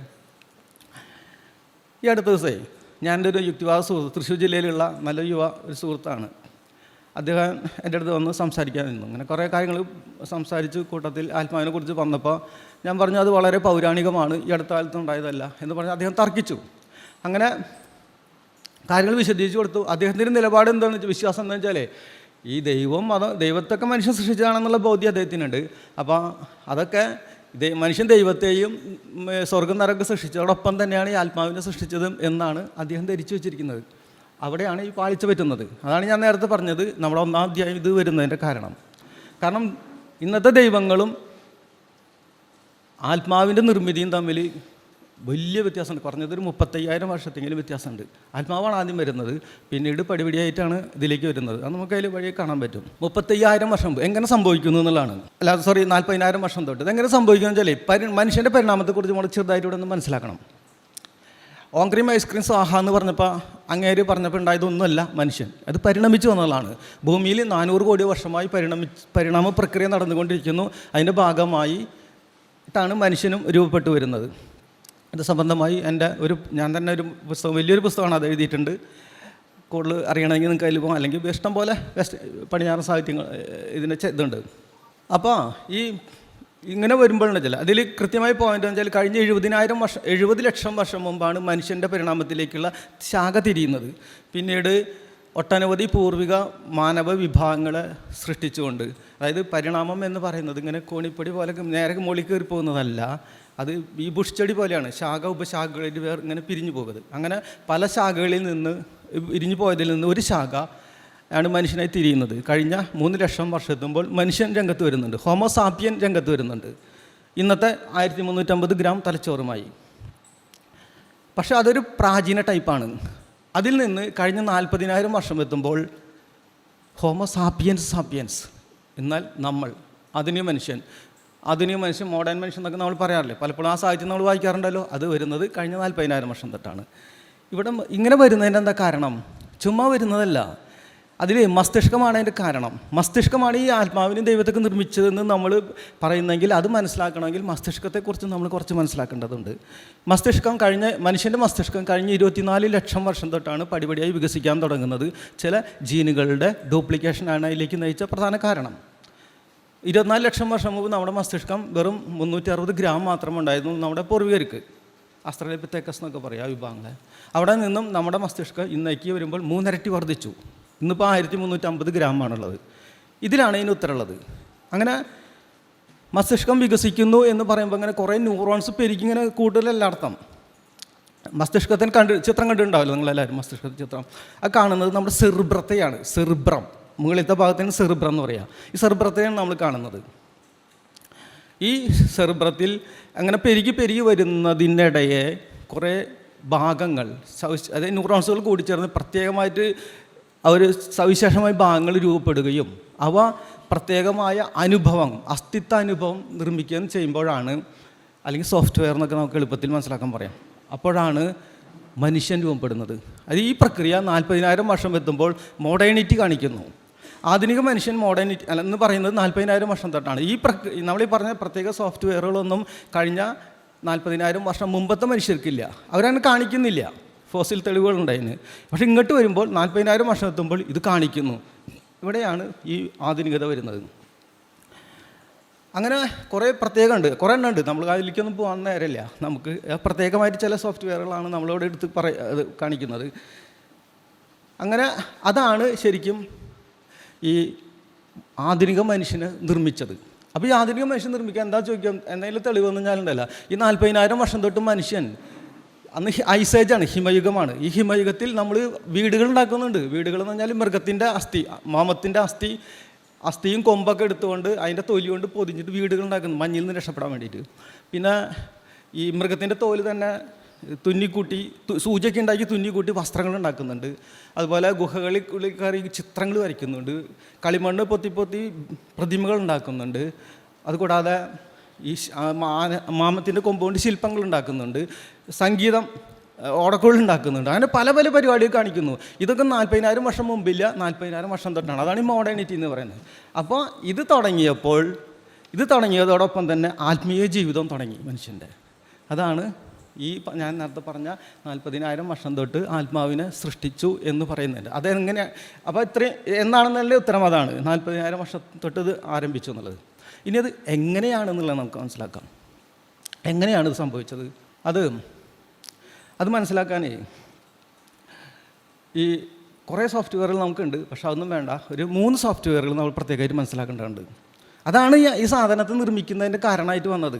ഈ അടുത്ത ദിവസമേ ഞാൻ എൻ്റെ ഒരു യുക്തിവാദ സുഹൃത്ത്, തൃശ്ശൂർ ജില്ലയിലുള്ള നല്ല ഒരു സുഹൃത്താണ്. അദ്ദേഹം എൻ്റെ അടുത്ത് വന്ന് സംസാരിക്കാൻ നിന്നു. അങ്ങനെ കുറേ കാര്യങ്ങൾ സംസാരിച്ച് കൂട്ടത്തിൽ ആത്മാവിനെ കുറിച്ച് വന്നപ്പോൾ ഞാൻ പറഞ്ഞു, അത് വളരെ പൗരാണികമാണ്, ഈ അടുത്ത കാലത്ത് ഉണ്ടായതല്ല എന്ന് പറഞ്ഞ് അദ്ദേഹം തർക്കിച്ചു. അങ്ങനെ കാര്യങ്ങൾ വിശദീകരിച്ച് കൊടുത്തു. അദ്ദേഹത്തിൻ്റെ നിലപാട് എന്താണെന്ന് വെച്ചാൽ, വിശ്വാസം എന്താണെന്ന് വെച്ചാൽ, ഈ ദൈവത്തൊക്കെ മനുഷ്യൻ സൃഷ്ടിച്ചതാണെന്നുള്ള ബോധ്യം അദ്ദേഹത്തിനുണ്ട്. അപ്പോൾ അതൊക്കെ മനുഷ്യൻ ദൈവത്തെയും സ്വർഗം നരകം സൃഷ്ടിച്ചതോടൊപ്പം തന്നെയാണ് ഈ ആത്മാവിനെ സൃഷ്ടിച്ചതും എന്നാണ് അദ്ദേഹം ധരിച്ചു വെച്ചിരിക്കുന്നത്. അവിടെയാണ് ഈ പാളിച്ച പറ്റുന്നത്. അതാണ് ഞാൻ നേരത്തെ പറഞ്ഞത്, നമ്മുടെ 1-ാം അധ്യായം ഇത് വരുന്നതിൻ്റെ കാരണം ഇന്നത്തെ ദൈവങ്ങളും ആത്മാവിൻ്റെ നിർമ്മിതിയും തമ്മിൽ വലിയ വ്യത്യാസമുണ്ട്. കുറഞ്ഞതൊരു 35,000 വർഷത്തെങ്കിലും വ്യത്യാസമുണ്ട്. ആത്മാവാണ് ആദ്യം വരുന്നത്, പിന്നീട് പടിപടിയായിട്ടാണ് ഇതിലേക്ക് വരുന്നത്. അത് നമുക്ക് അതിൽ വഴി കാണാൻ പറ്റും. 35,000 വർഷം എങ്ങനെ സംഭവിക്കുന്നു എന്നുള്ളതാണ്. 40,000 വർഷം തൊട്ട് ഇതെങ്ങനെ സംഭവിക്കുന്നു വെച്ചാൽ, മനുഷ്യൻ്റെ പരിണാമത്തെക്കുറിച്ച് നമ്മൾ ചെറുതായിട്ട് ഇവിടെ ഒന്ന് മനസ്സിലാക്കണം. ഓങ്ക്രീം ഐസ്ക്രീം സ്വാഹ എന്ന് പറഞ്ഞപ്പോൾ അങ്ങേര് പറഞ്ഞപ്പോൾ ഉണ്ടായതൊന്നുമല്ല മനുഷ്യൻ, അത് പരിണമിച്ചു വന്നതാണ്. ഭൂമിയിൽ 400 കോടി വർഷമായി പരിണാമ പ്രക്രിയ നടന്നുകൊണ്ടിരിക്കുന്നു. അതിൻ്റെ ഭാഗമായിട്ടാണ് മനുഷ്യനും രൂപപ്പെട്ടു വരുന്നത്. ഇത് സംബന്ധമായി ഞാൻ തന്നെ ഒരു പുസ്തകം, വലിയൊരു പുസ്തകമാണ് അത് എഴുതിയിട്ടുണ്ട്. കൂടുതൽ അറിയണമെങ്കിൽ നിങ്ങൾക്ക് അതിൽ പോകാം, അല്ലെങ്കിൽ ഇഷ്ടം പോലെ പടിഞ്ഞാറൻ സാഹിത്യങ്ങൾ ഇതുണ്ട്. അപ്പോൾ ഈ ഇങ്ങനെ വരുമ്പോഴെന്ന് വെച്ചാൽ അതിൽ കൃത്യമായി പോയിന്റ് എന്ന് വെച്ചാൽ കഴിഞ്ഞ 70 ലക്ഷം വർഷം മുമ്പാണ് മനുഷ്യൻ്റെ പരിണാമത്തിലേക്കുള്ള ശാഖ തിരിയുന്നത്. പിന്നീട് ഒട്ടനവധി പൂർവിക മാനവ വിഭാഗങ്ങളെ സൃഷ്ടിച്ചുകൊണ്ട്, അതായത് പരിണാമം എന്ന് പറയുന്നത് ഇങ്ങനെ കോണിപ്പൊടി പോലെ നേരെ മുകളിൽ കയറി പോകുന്നതല്ല, അത് ഈ ബുഷ് ചെടി പോലെയാണ്, ശാഖ ഉപശാഖകളിൽ ഇങ്ങനെ പിരിഞ്ഞു പോകുന്നത്. അങ്ങനെ പല ശാഖകളിൽ നിന്ന് പിരിഞ്ഞു പോയതിൽ നിന്ന് ഒരു ശാഖ ആണ് മനുഷ്യനായി തിരിയുന്നത്. കഴിഞ്ഞ 3 ലക്ഷം വർഷം എത്തുമ്പോൾ മനുഷ്യൻ രംഗത്ത് വരുന്നുണ്ട്, ഹോമോസാപ്പിയൻ രംഗത്ത് വരുന്നുണ്ട്, ഇന്നത്തെ 1350 ഗ്രാം തലച്ചോറുമായി. പക്ഷെ അതൊരു പ്രാചീന ടൈപ്പാണ്. അതിൽ നിന്ന് കഴിഞ്ഞ 40,000 വർഷം എത്തുമ്പോൾ ഹോമോസാപ്പിയൻസ്, എന്നാൽ നമ്മൾ ആധുനിക മനുഷ്യൻ, മോഡേൺ മനുഷ്യൻ എന്നൊക്കെ നമ്മൾ പറയാറില്ലേ, പലപ്പോഴും ആ സാഹിത്യം നമ്മൾ വായിക്കാറുണ്ടല്ലോ, അത് വരുന്നത് കഴിഞ്ഞ 40,000 വർഷം തൊട്ടാണ്. ഇവിടെ ഇങ്ങനെ വരുന്നതിൻ്റെ എന്താ കാരണം? ചുമ്മാ വരുന്നതല്ല, അതിൽ മസ്തിഷ്കമാണ് അതിൻ്റെ കാരണം. മസ്തിഷ്കമാണ് ഈ ആത്മാവിനും ദൈവത്തൊക്കെ നിർമ്മിച്ചതെന്ന് നമ്മൾ പറയുന്നെങ്കിൽ അത് മനസ്സിലാക്കണമെങ്കിൽ മസ്തിഷ്കത്തെക്കുറിച്ച് നമ്മൾ കുറച്ച് മനസ്സിലാക്കേണ്ടതുണ്ട്. മനുഷ്യൻ്റെ മസ്തിഷ്കം കഴിഞ്ഞ 24 ലക്ഷം വർഷം തൊട്ടാണ് പടിപടിയായി വികസിക്കാൻ തുടങ്ങുന്നത്. ചില ജീനുകളുടെ ഡ്യൂപ്ലിക്കേഷനാണ് അതിലേക്ക് നയിച്ച പ്രധാന കാരണം. 24 ലക്ഷം വർഷം മുമ്പ് നമ്മുടെ മസ്തിഷ്കം വെറും 360 ഗ്രാം മാത്രം ഉണ്ടായിരുന്നു നമ്മുടെ പൂർവികർക്ക്. ആസ്ട്രലോപിത്തേക്കസ് എന്നൊക്കെ പറയും ആ വിഭാഗങ്ങളെ. അവിടെ നിന്നും നമ്മുടെ മസ്തിഷ്കം ഇന്നേക്ക് വരുമ്പോൾ 3 ഇരട്ടി വർദ്ധിച്ചു. ഇന്നിപ്പോൾ 1350 ഗ്രാമാണുള്ളത്. ഇതിലാണ് ഇതിന് ഉത്തരമുള്ളത്. അങ്ങനെ മസ്തിഷ്കം വികസിക്കുന്നു എന്ന് പറയുമ്പോൾ അങ്ങനെ കുറേ ന്യൂറോൺസ് പെരുകിങ്ങനെ കൂടുതലല്ല അർത്ഥം. മസ്തിഷ്കത്തിന് ചിത്രം കണ്ടിട്ടുണ്ടാവില്ല നിങ്ങളെല്ലാവരും, മസ്തിഷ്ക ചിത്രം. അത് കാണുന്നത് നമ്മുടെ സെറിബ്രത്തെയാണ്. സെറിബ്രം, മുകളിലത്തെ ഭാഗത്തിന് സെറിബ്രം എന്ന് പറയാം. ഈ സെറിബ്രത്തെയാണ് നമ്മൾ കാണുന്നത്. ഈ സെറിബ്രത്തിൽ അങ്ങനെ പെരുകി വരുന്നതിനിടയെ കുറേ ഭാഗങ്ങൾ, അതായത് ന്യൂറോൺസുകൾ കൂടിച്ചേർന്ന് പ്രത്യേകമായിട്ട് അവർ സവിശേഷമായ ഭാഗങ്ങൾ രൂപപ്പെടുകയും അവ പ്രത്യേകമായ അനുഭവം, അസ്തിത്വ അനുഭവം നിർമ്മിക്കുകയും ചെയ്യുമ്പോഴാണ്, അല്ലെങ്കിൽ സോഫ്റ്റ്വെയർ എന്നൊക്കെ നമുക്ക് എളുപ്പത്തിൽ മനസ്സിലാക്കാൻ പറയാം, അപ്പോഴാണ് മനുഷ്യൻ രൂപപ്പെടുന്നത്. അത് ഈ പ്രക്രിയ 40,000 വർഷം എത്തുമ്പോൾ മോഡേണിറ്റി കാണിക്കുന്നു. ആധുനിക മനുഷ്യൻ മോഡേണിറ്റി എന്ന് പറയുന്നത് 40,000 വർഷം തൊട്ടാണ്. നമ്മളീ പറഞ്ഞ പ്രത്യേക സോഫ്റ്റ്വെയറുകളൊന്നും കഴിഞ്ഞ 40,000 വർഷം മുമ്പത്തെ മനുഷ്യർക്കില്ല, അവരങ്ങനെ കാണിക്കുന്നില്ല. ഫോസിൽ തെളിവുകളുണ്ടായിരുന്നു. പക്ഷെ ഇങ്ങോട്ട് വരുമ്പോൾ 40,000 വർഷം എത്തുമ്പോൾ ഇത് കാണിക്കുന്നു. ഇവിടെയാണ് ഈ ആധുനികത വരുന്നത്. അങ്ങനെ കുറേ പ്രത്യേകമുണ്ട്, കുറേ എണ്ണമുണ്ട്. നമ്മൾ അതിലേക്കൊന്നും പോകാൻ നേരമില്ല. നമുക്ക് പ്രത്യേകമായിട്ട് ചില സോഫ്റ്റ്വെയറുകളാണ് നമ്മളോട് എടുത്ത് കാണിക്കുന്നത്. അങ്ങനെ അതാണ് ശരിക്കും ഈ ആധുനിക മനുഷ്യനെ നിർമ്മിച്ചത്. അപ്പോൾ ഈ ആധുനിക മനുഷ്യൻ നിർമ്മിക്കാൻ എന്താ ചോദിക്കാം, എന്തെങ്കിലും തെളിവെന്ന് ഞാനുണ്ടല്ല. ഈ 40,000 വർഷം തൊട്ട് മനുഷ്യൻ, അന്ന് ഐസേജാണ്, ഹിമയുഗമാണ്. ഈ ഹിമയുഗത്തിൽ നമ്മൾ വീടുകൾ ഉണ്ടാക്കുന്നുണ്ട്. വീടുകൾ എന്ന് പറഞ്ഞാൽ മൃഗത്തിൻ്റെ അസ്ഥി, മാമത്തിൻ്റെ അസ്ഥിയും കൊമ്പൊക്കെ എടുത്തുകൊണ്ട് അതിൻ്റെ തൊലി കൊണ്ട് പൊതിഞ്ഞിട്ട് വീടുകൾ ഉണ്ടാക്കുന്നു, മഞ്ഞിൽ നിന്ന് രക്ഷപ്പെടാൻ വേണ്ടിയിട്ട്. പിന്നെ ഈ മൃഗത്തിൻ്റെ തോല് തന്നെ തുന്നിക്കൂട്ടി, സൂചിയൊക്കെ ഉണ്ടാക്കി തുന്നിക്കൂട്ടി വസ്ത്രങ്ങൾ ഉണ്ടാക്കുന്നുണ്ട്. അതുപോലെ ഗുഹകളിൽ കയറി ചിത്രങ്ങൾ വരയ്ക്കുന്നുണ്ട്. കളിമണ്ണ് പൊത്തി പ്രതിമകൾ ഉണ്ടാക്കുന്നുണ്ട്. അതുകൂടാതെ ഈ മാമത്തിൻ്റെ കൊമ്പ് കൊണ്ട് ശില്പങ്ങൾ ഉണ്ടാക്കുന്നുണ്ട്. സംഗീതം, ഓടക്കുഴൽ ഉണ്ടാക്കുന്നുണ്ട്. അങ്ങനെ പല പരിപാടികൾ കാണിക്കുന്നു. ഇതൊക്കെ 40,000 വർഷം മുമ്പില്ല, 40,000 വർഷം തൊട്ടാണ്. അതാണ് ഈ മോഡേണിറ്റി എന്ന് പറയുന്നത്. അപ്പോൾ ഇത് തുടങ്ങിയതോടൊപ്പം തന്നെ ആത്മീയ ജീവിതം തുടങ്ങി മനുഷ്യൻ്റെ. അതാണ് ഈ ഞാൻ നേരത്തെ പറഞ്ഞ 40,000 വർഷം തൊട്ട് ആത്മാവിനെ സൃഷ്ടിച്ചു എന്ന് പറയുന്നുണ്ട്. അതെങ്ങനെ, അപ്പോൾ എന്നാണെന്നല്ലേ ഉത്തരം അതാണ്. 40,000 വർഷം തൊട്ട് ഇത് ആരംഭിച്ചു എന്നുള്ളത്. ഇനി അത് എങ്ങനെയാണെന്നുള്ളത് നമുക്ക് മനസ്സിലാക്കാം. എങ്ങനെയാണ് ഇത് സംഭവിച്ചത്? അത് മനസ്സിലാക്കാനേ ഈ കുറേ സോഫ്റ്റ്വെയറുകൾ നമുക്കുണ്ട്. പക്ഷെ അതൊന്നും വേണ്ട, ഒരു 3 സോഫ്റ്റ്വെയറുകൾ നമ്മൾ പ്രത്യേകമായിട്ട് മനസ്സിലാക്കേണ്ടതുണ്ട്. അതാണ് ഈ സാധനത്തെ നിർമ്മിക്കുന്നതിൻ്റെ കാരണമായിട്ട് വന്നത്.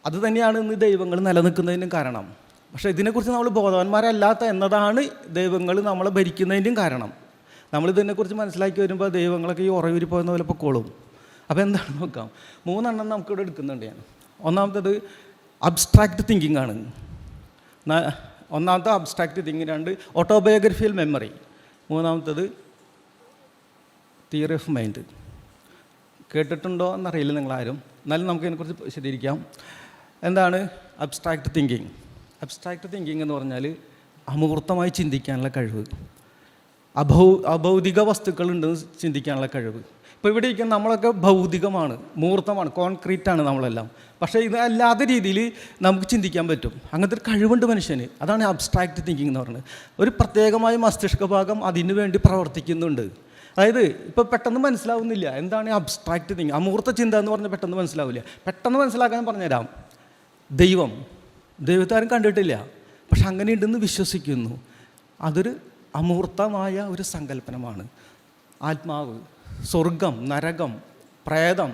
അത് തന്നെയാണ് ഇന്ന് ദൈവങ്ങൾ നിലനിൽക്കുന്നതിനും കാരണം. പക്ഷേ ഇതിനെക്കുറിച്ച് നമ്മൾ ബോധവാന്മാരല്ലാത്ത എന്നതാണ് ദൈവങ്ങൾ നമ്മളെ ഭരിക്കുന്നതിൻ്റെയും കാരണം. നമ്മളിതിനെക്കുറിച്ച് മനസ്സിലാക്കി വരുമ്പോൾ ദൈവങ്ങളൊക്കെ ഈ ഉറവിരി പോയെന്ന പോലെ പൊക്കോളും. അപ്പോൾ എന്താണ് നോക്കാം, 3 എണ്ണം നമുക്കിവിടെ എടുക്കുന്നുണ്ട് ഞാൻ. ഒന്നാമത്തേത് അബ്സ്ട്രാക്റ്റ് തിങ്കിങ് ആണ്. ഒന്നാമത്തെ അബ്സ്ട്രാക്റ്റ് തിങ്കിങ്, 2 ഓട്ടോബയോഗ്രഫിയൽ മെമ്മറി, 3-ാമത്തേത് തിയറി ഓഫ് മൈൻഡ്. കേട്ടിട്ടുണ്ടോ എന്നറിയില്ല നിങ്ങളാരും, എന്നാലും നമുക്ക് ഇതിനെക്കുറിച്ച് വിശദീകരിക്കാം. എന്താണ് അബ്സ്ട്രാക്റ്റ് തിങ്കിങ്? അബ്സ്ട്രാക്റ്റ് തിങ്കിങ് എന്ന് പറഞ്ഞാൽ അമൂർത്തമായി ചിന്തിക്കാനുള്ള കഴിവ്, അഭൗതിക വസ്തുക്കളുണ്ടെന്ന് ചിന്തിക്കാനുള്ള കഴിവ്. ഇപ്പോൾ ഇവിടെ ഇരിക്കുന്ന നമ്മളൊക്കെ ഭൗതികമാണ്, മൂർത്തമാണ്, കോൺക്രീറ്റാണ് നമ്മളെല്ലാം. പക്ഷേ ഇത് അല്ലാത്ത രീതിയിൽ നമുക്ക് ചിന്തിക്കാൻ പറ്റും. അങ്ങനത്തെ ഒരു കഴിവുണ്ട് മനുഷ്യന്. അതാണ് അബ്സ്ട്രാക്റ്റ് തിങ്കിങ് എന്ന് പറയുന്നത്. ഒരു പ്രത്യേകമായ മസ്തിഷ്ക ഭാഗം അതിനു വേണ്ടി പ്രവർത്തിക്കുന്നുണ്ട്. അതായത് ഇപ്പോൾ പെട്ടെന്ന് മനസ്സിലാവുന്നില്ല എന്താണ് അബ്സ്ട്രാക്റ്റ് തിങ്കിങ്, അമൂർത്ത ചിന്ത എന്ന് പറഞ്ഞാൽ പെട്ടെന്ന് മനസ്സിലാവില്ല. പെട്ടെന്ന് മനസ്സിലാക്കാൻ പറഞ്ഞുതരാം. ദൈവത്തെ ആരും കണ്ടിട്ടില്ല, പക്ഷെ അങ്ങനെ ഉണ്ടെന്ന് വിശ്വസിക്കുന്നു. അതൊരു അമൂർത്തമായ ഒരു സങ്കല്പനമാണ്. ആത്മാവ്, സ്വർഗം, നരകം, പ്രേതം,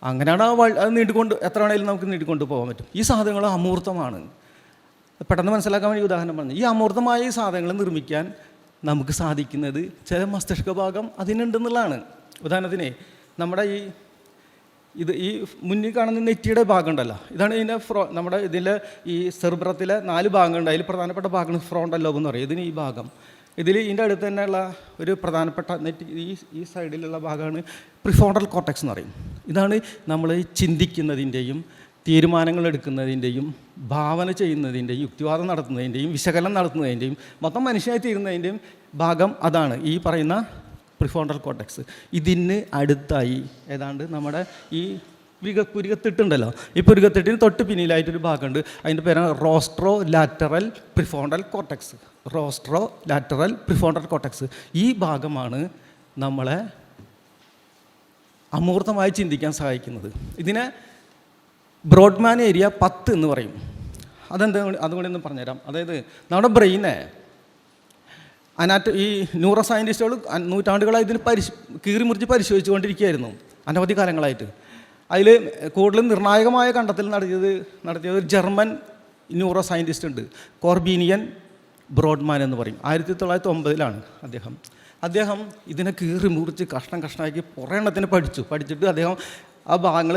അങ്ങനെയാണ് അത് നീട്ടിക്കൊണ്ട് എത്ര വേണമെങ്കിലും നമുക്ക് നീട്ടിക്കൊണ്ട് പോകാൻ പറ്റും. ഈ സാധനങ്ങൾ അമൂർത്തമാണ്. പെട്ടെന്ന് മനസ്സിലാക്കാൻ വേണ്ടി ഉദാഹരണം പറഞ്ഞു. ഈ അമൂർത്തമായ ഈ സാധനങ്ങൾ നിർമ്മിക്കാൻ നമുക്ക് സാധിക്കുന്നത് ചില മസ്തിഷ്ക ഭാഗം അതിനുണ്ടെന്നുള്ളതാണ്. ഉദാഹരണത്തിന് നമ്മുടെ ഈ മുന്നിൽ കാണുന്ന നെറ്റിയുടെ ഭാഗം ഉണ്ടല്ലോ, ഇതാണ് ഇതിൻ്റെ നമ്മുടെ ഇതിലെ ഈ സെർബ്രത്തിലെ 4 ഭാഗങ്ങളുണ്ട്. അതിൽ പ്രധാനപ്പെട്ട ഭാഗമാണ് ഫ്രോണ്ടൽ ലോബ് എന്ന് പറയും. ഇതിന് ഈ ഭാഗം, ഇതിൻ്റെ അടുത്ത് തന്നെയുള്ള ഒരു പ്രധാനപ്പെട്ട നെറ്റ് ഈ സൈഡിലുള്ള ഭാഗമാണ് പ്രിഫ്രോണ്ടൽ കോർട്ടെക്സ് എന്ന് പറയും. ഇതാണ് നമ്മൾ ചിന്തിക്കുന്നതിൻ്റെയും തീരുമാനങ്ങൾ എടുക്കുന്നതിൻ്റെയും ഭാവന ചെയ്യുന്നതിൻ്റെയും യുക്തിവാദം നടത്തുന്നതിൻ്റെയും വിശകലനം നടത്തുന്നതിൻ്റെയും മൊത്തം മനുഷ്യനായി തീരുന്നതിൻ്റെയും ഭാഗം അതാണ് ഈ പറയുന്ന പ്രിഫ്രോണ്ടൽ കോർട്ടെക്സ്. ഇതിന് അടുത്തായി ഏതാണ്ട് നമ്മുടെ ഈ പുരികത്തിട്ടുണ്ടല്ലോ, ഈ പുരികത്തിട്ടിന് തൊട്ട് പിന്നിലായിട്ടൊരു ഭാഗമുണ്ട്. അതിൻ്റെ പേരാണ് rostrolateral prefrontal cortex. Rostrolateral prefrontal cortex. ഈ ഭാഗമാണ് നമ്മളെ അമൂർത്തമായി ചിന്തിക്കാൻ സഹായിക്കുന്നത്. ഇതിനെ ബ്രോഡ്മാൻ ഏരിയ 10 എന്ന് പറയും. അതുകൊണ്ട് ഒന്ന് പറഞ്ഞുതരാം. അതായത് നമ്മുടെ ബ്രെയിനെ ഈ ന്യൂറോ സയൻറ്റിസ്റ്റുകൾ നൂറ്റാണ്ടുകളായി ഇതിന് കീറിമുറിച്ച് പരിശോധിച്ചുകൊണ്ടിരിക്കുകയായിരുന്നു, അനവധി കാലങ്ങളായിട്ട്. അതിൽ കൂടുതലും നിർണായകമായ കണ്ടെത്തൽ നടത്തിയത് ഒരു ജർമ്മൻ ന്യൂറോ സയൻറ്റിസ്റ്റ് ഉണ്ട്, കോർബീനിയൻ ബ്രോഡ്മാൻ എന്ന് പറയും. 1909 അദ്ദേഹം ഇതിനെ കീറിമുറിച്ച് കഷ്ണമാക്കി കുറേ എണ്ണത്തിന് പഠിച്ചിട്ട് അദ്ദേഹം ആ ഭാഗങ്ങൾ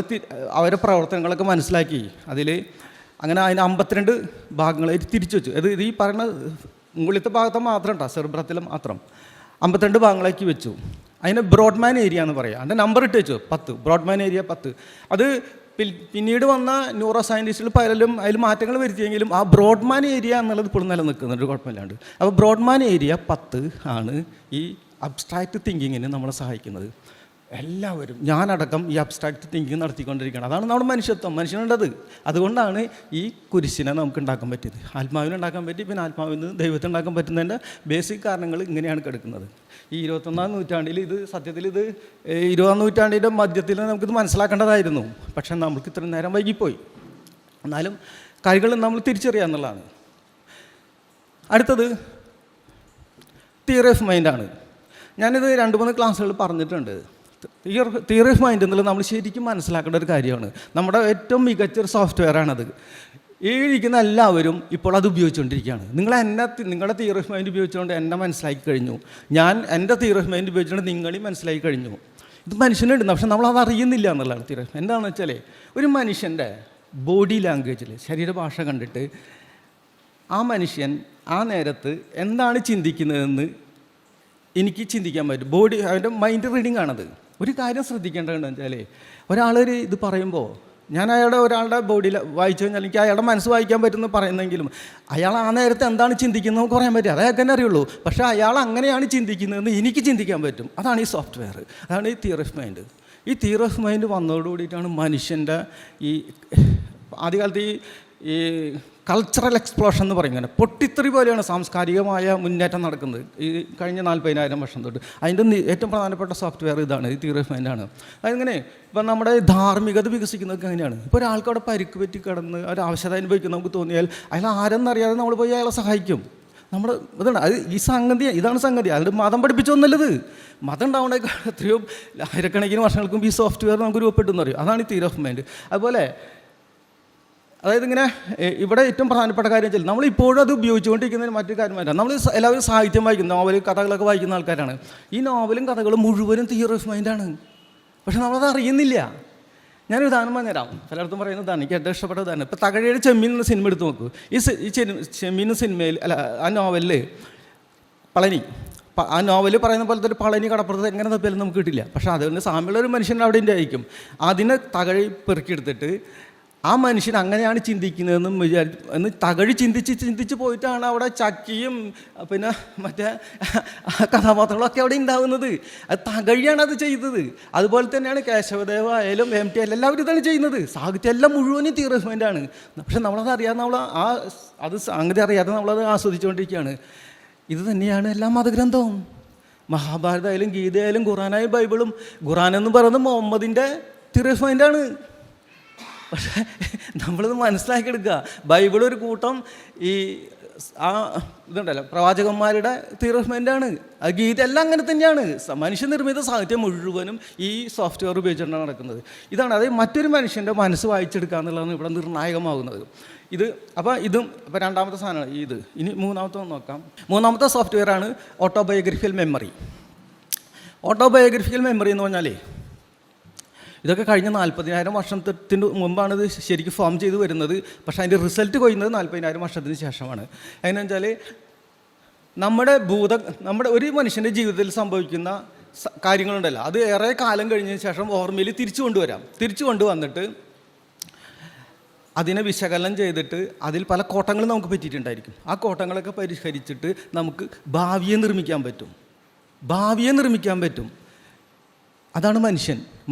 അവരുടെ പ്രവർത്തനങ്ങളൊക്കെ മനസ്സിലാക്കി. അതിന് 52 ഭാഗങ്ങളായിട്ട് തിരിച്ചു വെച്ചു. അത് ഈ പറയുന്ന മുകളിലത്തെ ഭാഗത്ത് മാത്രം കേട്ടോ, സെർബ്രത്തിൽ മാത്രം 52 ഭാഗങ്ങളാക്കി വെച്ചു. അതിനെ ബ്രോഡ്മാൻ ഏരിയ എന്ന് പറയാം. അതിൻ്റെ നമ്പർ ഇട്ട് വെച്ചു 10, ബ്രോഡ്മാൻ ഏരിയ 10. അത് പിന്നീട് വന്ന ന്യൂറോ സയൻറ്റിസ്റ്റുകൾ പലരും അതിൽ മാറ്റങ്ങൾ വരുത്തിയെങ്കിലും ആ ബ്രോഡ്മാൻ ഏരിയ എന്നുള്ളത് ഇപ്പോഴും നിലനിൽക്കുന്നുണ്ട്, കുഴപ്പമില്ലാണ്ട്. അപ്പോൾ ബ്രോഡ്മാൻ ഏരിയ 10 ആണ് ഈ അബ്സ്ട്രാക്റ്റ് തിങ്കിങ്ങിന് നമ്മളെ സഹായിക്കുന്നത്. എല്ലാവരും, ഞാനടക്കം ഈ അബ്സ്ട്രാക്റ്റ് തിങ്കിങ് നടത്തിക്കൊണ്ടിരിക്കുകയാണ്. അതാണ് നമ്മുടെ മനുഷ്യനുണ്ടത്. അതുകൊണ്ടാണ് ഈ കുരിശിനെ നമുക്ക് ഉണ്ടാക്കാൻ പറ്റിയത്. ആത്മാവിനെ ഉണ്ടാക്കാൻ പറ്റി, പിന്നെ ആത്മാവിൽ നിന്ന് ദൈവത്തെ ഉണ്ടാക്കാൻ പറ്റുന്നതിൻ്റെ ബേസിക് കാരണങ്ങൾ ഇങ്ങനെയാണ് കിടക്കുന്നത്. ഈ 21-ാം നൂറ്റാണ്ടിൽ സത്യത്തിൽ 20-ാം നൂറ്റാണ്ടിൻ്റെ മധ്യത്തിൽ നമുക്കിത് മനസ്സിലാക്കേണ്ടതായിരുന്നു. പക്ഷേ നമുക്ക് ഇത്രയും നേരം വൈകിപ്പോയി. എന്നാലും കാര്യങ്ങൾ നമ്മൾ തിരിച്ചറിയുക എന്നുള്ളതാണ്. അടുത്തത് തിയറി ഓഫ് മൈൻഡാണ്. ഞാനിത് 2-3 ക്ലാസ്സുകൾ പറഞ്ഞിട്ടുണ്ട്. തിയറി ഓഫ് മൈൻഡ് എന്നുള്ളത് നമ്മൾ ശരിക്കും മനസ്സിലാക്കേണ്ട ഒരു കാര്യമാണ്. നമ്മുടെ ഏറ്റവും മികച്ചൊരു സോഫ്റ്റ്വെയറാണത്. ഈ ഇരിക്കുന്ന എല്ലാവരും ഇപ്പോൾ അത് ഉപയോഗിച്ചുകൊണ്ടിരിക്കുകയാണ്. നിങ്ങളുടെ തിയറി ഓഫ് മൈൻഡ് ഉപയോഗിച്ചുകൊണ്ട് എന്നെ മനസ്സിലാക്കി കഴിഞ്ഞു, ഞാൻ എൻ്റെ തിയറി ഓഫ് മൈൻഡ് ഉപയോഗിച്ചുകൊണ്ട് നിങ്ങളെയും മനസ്സിലാക്കി കഴിഞ്ഞു. ഇത് മനുഷ്യനുണ്ട്, പക്ഷെ നമ്മളത് അറിയുന്നില്ല എന്നുള്ളതാണ് തിയറി. എന്താണെന്ന് വെച്ചാൽ ഒരു മനുഷ്യൻ്റെ ബോഡി ലാംഗ്വേജിൽ, ശരീരഭാഷ കണ്ടിട്ട് ആ മനുഷ്യൻ ആ നേരത്ത് എന്താണ് ചിന്തിക്കുന്നതെന്ന് എനിക്ക് ചിന്തിക്കാൻ പറ്റും. അവൻ്റെ മൈൻഡ് റീഡിങ് ആണത്. ഒരു കാര്യം ശ്രദ്ധിക്കേണ്ടതെന്ന് വെച്ചാൽ ഒരാളൊരു ഇത് പറയുമ്പോൾ ഞാൻ ഒരാളുടെ ബോഡിയിൽ വായിച്ചു കഴിഞ്ഞാൽ എനിക്ക് അയാളുടെ മനസ്സ് വായിക്കാൻ പറ്റുമെന്ന് പറയുന്നെങ്കിലും അയാൾ ആ നേരത്തെ എന്താണ് ചിന്തിക്കുന്നത് നമുക്ക് പറയാൻ പറ്റും, അതൊക്കെ തന്നെ അറിയുള്ളൂ. പക്ഷേ അയാൾ അങ്ങനെയാണ് ചിന്തിക്കുന്നതെന്ന് എനിക്ക് ചിന്തിക്കാൻ പറ്റും. അതാണ് ഈ സോഫ്റ്റ്വെയർ, അതാണ് ഈ തിയറി ഓഫ് മൈൻഡ്. ഈ തിയറി ഓഫ് മൈൻഡ് വന്നതോടുകൂടിയിട്ടാണ് മനുഷ്യൻ്റെ ഈ ആദ്യകാലത്ത് ഈ കൾച്ചറൽ എക്സ്പ്ലോഷൻ എന്ന് പറയും, ഇങ്ങനെ പൊട്ടിത്തെറി പോലെയാണ് സാംസ്കാരികമായ മുന്നേറ്റം നടക്കുന്നത് ഈ കഴിഞ്ഞ 40,000 വർഷം തൊട്ട്. അതിൻ്റെ ഏറ്റവും പ്രധാനപ്പെട്ട സോഫ്റ്റ്വെയർ ഇതാണ്, ഈ തിയറി ഓഫ് മൈൻഡാണ്. അതിങ്ങനെ ഇപ്പം നമ്മുടെ ധാർമ്മികത വികസിക്കുന്നതൊക്കെ അങ്ങനെയാണ്. ഇപ്പോൾ ഒരാൾക്ക് അവിടെ പരിക്ക് പറ്റി കിടന്ന് ഒരു ആവശ്യത അനുഭവിക്കുന്ന നമുക്ക് തോന്നിയാൽ അയാൾ ആരെന്നറിയാതെ നമ്മൾ പോയി അയാളെ സഹായിക്കും. ഇതാണ് ഇതാണ് സംഗതി. അതിൽ മതം പഠിപ്പിച്ചൊന്നുമല്ലത്. മതം ഉണ്ടാവുന്നതൊക്കെ എത്രയോ ആയിരക്കണക്കിന് വർഷങ്ങൾക്ക് മുമ്പ് ഈ സോഫ്റ്റ്വെയർ നമുക്ക് രൂപപ്പെട്ടു എന്ന് പറയും. അതാണ് ഈ തിയറി ഓഫ് മൈൻഡ്. അതുപോലെ ഇങ്ങനെ ഇവിടെ ഏറ്റവും പ്രധാനപ്പെട്ട കാര്യം വെച്ചാൽ നമ്മളിപ്പോഴും അത് ഉപയോഗിച്ചുകൊണ്ടിരിക്കുന്നതിന് മറ്റൊരു കാര്യമായിട്ടാണ്. നമ്മൾ എല്ലാവരും സാഹിത്യം വായിക്കും, നോവൽ കഥകളൊക്കെ വായിക്കുന്ന ആൾക്കാരാണ്. ഈ നോവലും കഥകളും മുഴുവനും തിയറി ഓഫ് മൈൻഡാണ്. പക്ഷെ നമ്മളത് അറിയുന്നില്ല. ഞാനൊരു ഉദാഹരണം പറഞ്ഞുതരാം. പലയിടത്തും പറയുന്നതാണ് എനിക്ക് ഏറ്റവും ഇഷ്ടപ്പെട്ട ഉദാഹരണം. ഇപ്പോൾ തകഴിയുടെ ചെമ്മീൻ എന്ന സിനിമ എടുത്ത് നോക്കൂ. ഈ ചെമ്മീൻ സിനിമയിൽ ആ നോവലിൽ പളനി, ആ നോവൽ പറയുന്ന പോലത്തെ ഒരു പളനി കടപ്പുറത്ത് എങ്ങനെ തപ്പിയാലും നമുക്ക് കിട്ടില്ല. പക്ഷേ അതുകൊണ്ട് സാമ്യമുള്ള ഒരു മനുഷ്യൻ അവിടെ ആയിരിക്കും. അതിനെ തകഴി പെറുക്കിയെടുത്തിട്ട് ആ മനുഷ്യൻ അങ്ങനെയാണ് ചിന്തിക്കുന്നതെന്നും എന്ന് തകഴി ചിന്തിച്ച് പോയിട്ടാണ് അവിടെ ചക്കിയും പിന്നെ മറ്റേ കഥാപാത്രങ്ങളൊക്കെ അവിടെ ഉണ്ടാകുന്നത്. അത് തകഴിയാണ് അത് ചെയ്തത്. അതുപോലെ തന്നെയാണ് കേശവദേവ ആയാലും MT ആയാലും എല്ലാവരും ഇതാണ് ചെയ്യുന്നത്. സാഹിത്യം എല്ലാം മുഴുവനും തീറസ്മെൻ്റാണ്. പക്ഷെ നമ്മളത് അറിയാതെ അത് സംഗതി അറിയാതെ നമ്മളത് ആസ്വദിച്ചുകൊണ്ടിരിക്കുകയാണ്. ഇത് തന്നെയാണ് എല്ലാ മതഗ്രന്ഥവും. മഹാഭാരതമായാലും ഗീതയായാലും ഖുറാനായാലും ബൈബിളും. ഖുറാൻ എന്ന് പറയുന്നത് മുഹമ്മദിൻ്റെ തീറസ്മെൻ്റാണ്. പക്ഷേ നമ്മളത് മനസ്സിലാക്കിയെടുക്കുക. ബൈബിൾ ഒരു കൂട്ടം ഈ ഇതുണ്ടല്ലോ പ്രവാചകന്മാരുടെ തീറസ്മെൻ്റാണ്. അത് ഗീത എല്ലാം അങ്ങനെ തന്നെയാണ്. മനുഷ്യനിർമ്മിത സാഹിത്യം മുഴുവനും ഈ സോഫ്റ്റ്വെയർ ഉപയോഗിച്ചിട്ടാണ് നടക്കുന്നത്. ഇതാണ് അതായത് മറ്റൊരു മനുഷ്യൻ്റെ മനസ്സ് വായിച്ചെടുക്കുക എന്നുള്ളതാണ് ഇവിടെ നിർണായകമാകുന്നത്. അപ്പോൾ രണ്ടാമത്തെ സാധനമാണ് ഇത്. ഇനി മൂന്നാമത്തെ നോക്കാം. മൂന്നാമത്തെ സോഫ്റ്റ്വെയറാണ് ഓട്ടോബയോഗ്രഫിക്കൽ മെമ്മറി. ഓട്ടോബയോഗ്രഫിക്കൽ മെമ്മറി എന്ന് പറഞ്ഞാലേ ഇതൊക്കെ കഴിഞ്ഞ 40,000 വർഷത്തിന് മുമ്പാണ് ഇത് ശരിക്കും ഫോം ചെയ്ത് വരുന്നത്. പക്ഷേ അതിൻ്റെ റിസൾട്ട് കൊയ്യുന്നത് 40,000 വർഷത്തിന് ശേഷമാണ്. എങ്ങനെയാണെന്ന് വെച്ചാൽ നമ്മുടെ ഒരു മനുഷ്യൻ്റെ ജീവിതത്തിൽ സംഭവിക്കുന്ന കാര്യങ്ങളുണ്ടല്ലോ, അത് ഏറെ കാലം കഴിഞ്ഞതിന് ശേഷം ഓർമ്മയിൽ തിരിച്ചു കൊണ്ടുവന്നിട്ട് അതിനെ വിശകലനം ചെയ്തിട്ട് അതിൽ പല കോട്ടങ്ങളും നമുക്ക് പറ്റിയിട്ടുണ്ടായിരിക്കും. ആ കോട്ടങ്ങളൊക്കെ പരിഹരിച്ചിട്ട് നമുക്ക് ഭാവിയെ നിർമ്മിക്കാൻ പറ്റും. അതാണ്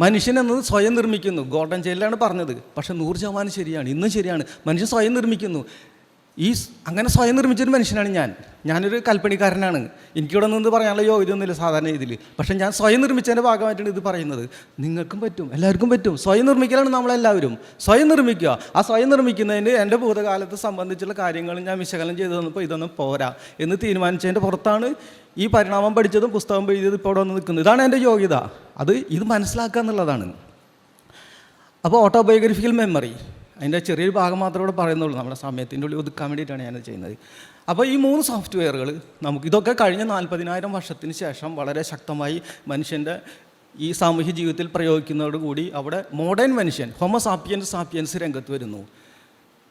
മനുഷ്യൻ എന്നത് സ്വയം നിർമ്മിക്കുന്നു. ഗോൾഡൻ ചൈൽഡാണ് പറഞ്ഞത്. പക്ഷെ 100% ശരിയാണ്, ഇന്നും ശരിയാണ്. മനുഷ്യൻ സ്വയം നിർമ്മിക്കുന്നു. അങ്ങനെ സ്വയം നിർമ്മിച്ചൊരു മനുഷ്യനാണ് ഞാനൊരു കൽപ്പണിക്കാരനാണ്. എനിക്കിവിടെ നിന്ന് പറയാനുള്ള യോഗ്യതയൊന്നുമില്ല സാധാരണ ഇതിൽ. പക്ഷേ ഞാൻ സ്വയം നിർമ്മിച്ചതിൻ്റെ ഭാഗമായിട്ടാണ് ഇത് പറയുന്നത്. നിങ്ങൾക്കും പറ്റും, എല്ലാവർക്കും പറ്റും. സ്വയം നിർമ്മിക്കലാണ് നമ്മളെല്ലാവരും. സ്വയം നിർമ്മിക്കുക. ആ സ്വയം നിർമ്മിക്കുന്നതിന് എൻ്റെ ഭൂതകാലത്തെ സംബന്ധിച്ചുള്ള കാര്യങ്ങൾ ഞാൻ വിശകലനം ചെയ്ത് തന്നപ്പോൾ ഇതൊന്നും പോരാ എന്ന് തീരുമാനിച്ചതിൻ്റെ പുറത്താണ് ഈ പരിണാമം പഠിച്ചതും പുസ്തകം എഴുതിയതും ഇപ്പോൾ ഇവിടെ വന്ന് നിൽക്കുന്നത്. ഇതാണ് എൻ്റെ യോഗ്യത. ഇത് മനസ്സിലാക്കുക എന്നുള്ളതാണ്. അപ്പോൾ ഓട്ടോബയോഗ്രഫിക്കൽ മെമ്മറി അതിൻ്റെ ചെറിയൊരു ഭാഗം മാത്രമേ ഇവിടെ പറയുന്നുള്ളൂ. നമ്മുടെ സമയത്തിൻ്റെ ഉള്ളിൽ ഒതുക്കാൻ വേണ്ടിയിട്ടാണ് ഞാനത് ചെയ്യുന്നത്. അപ്പോൾ ഈ 3 സോഫ്റ്റ്വെയറുകൾ ഇതൊക്കെ കഴിഞ്ഞ 40,000 വർഷത്തിന് ശേഷം വളരെ ശക്തമായി മനുഷ്യൻ്റെ ഈ സാമൂഹ്യ ജീവിതത്തിൽ പ്രയോഗിക്കുന്നതോടുകൂടി അവിടെ മോഡേൺ മനുഷ്യൻ ഹോമോസാപ്പിയൻസ് രംഗത്ത് വരുന്നു.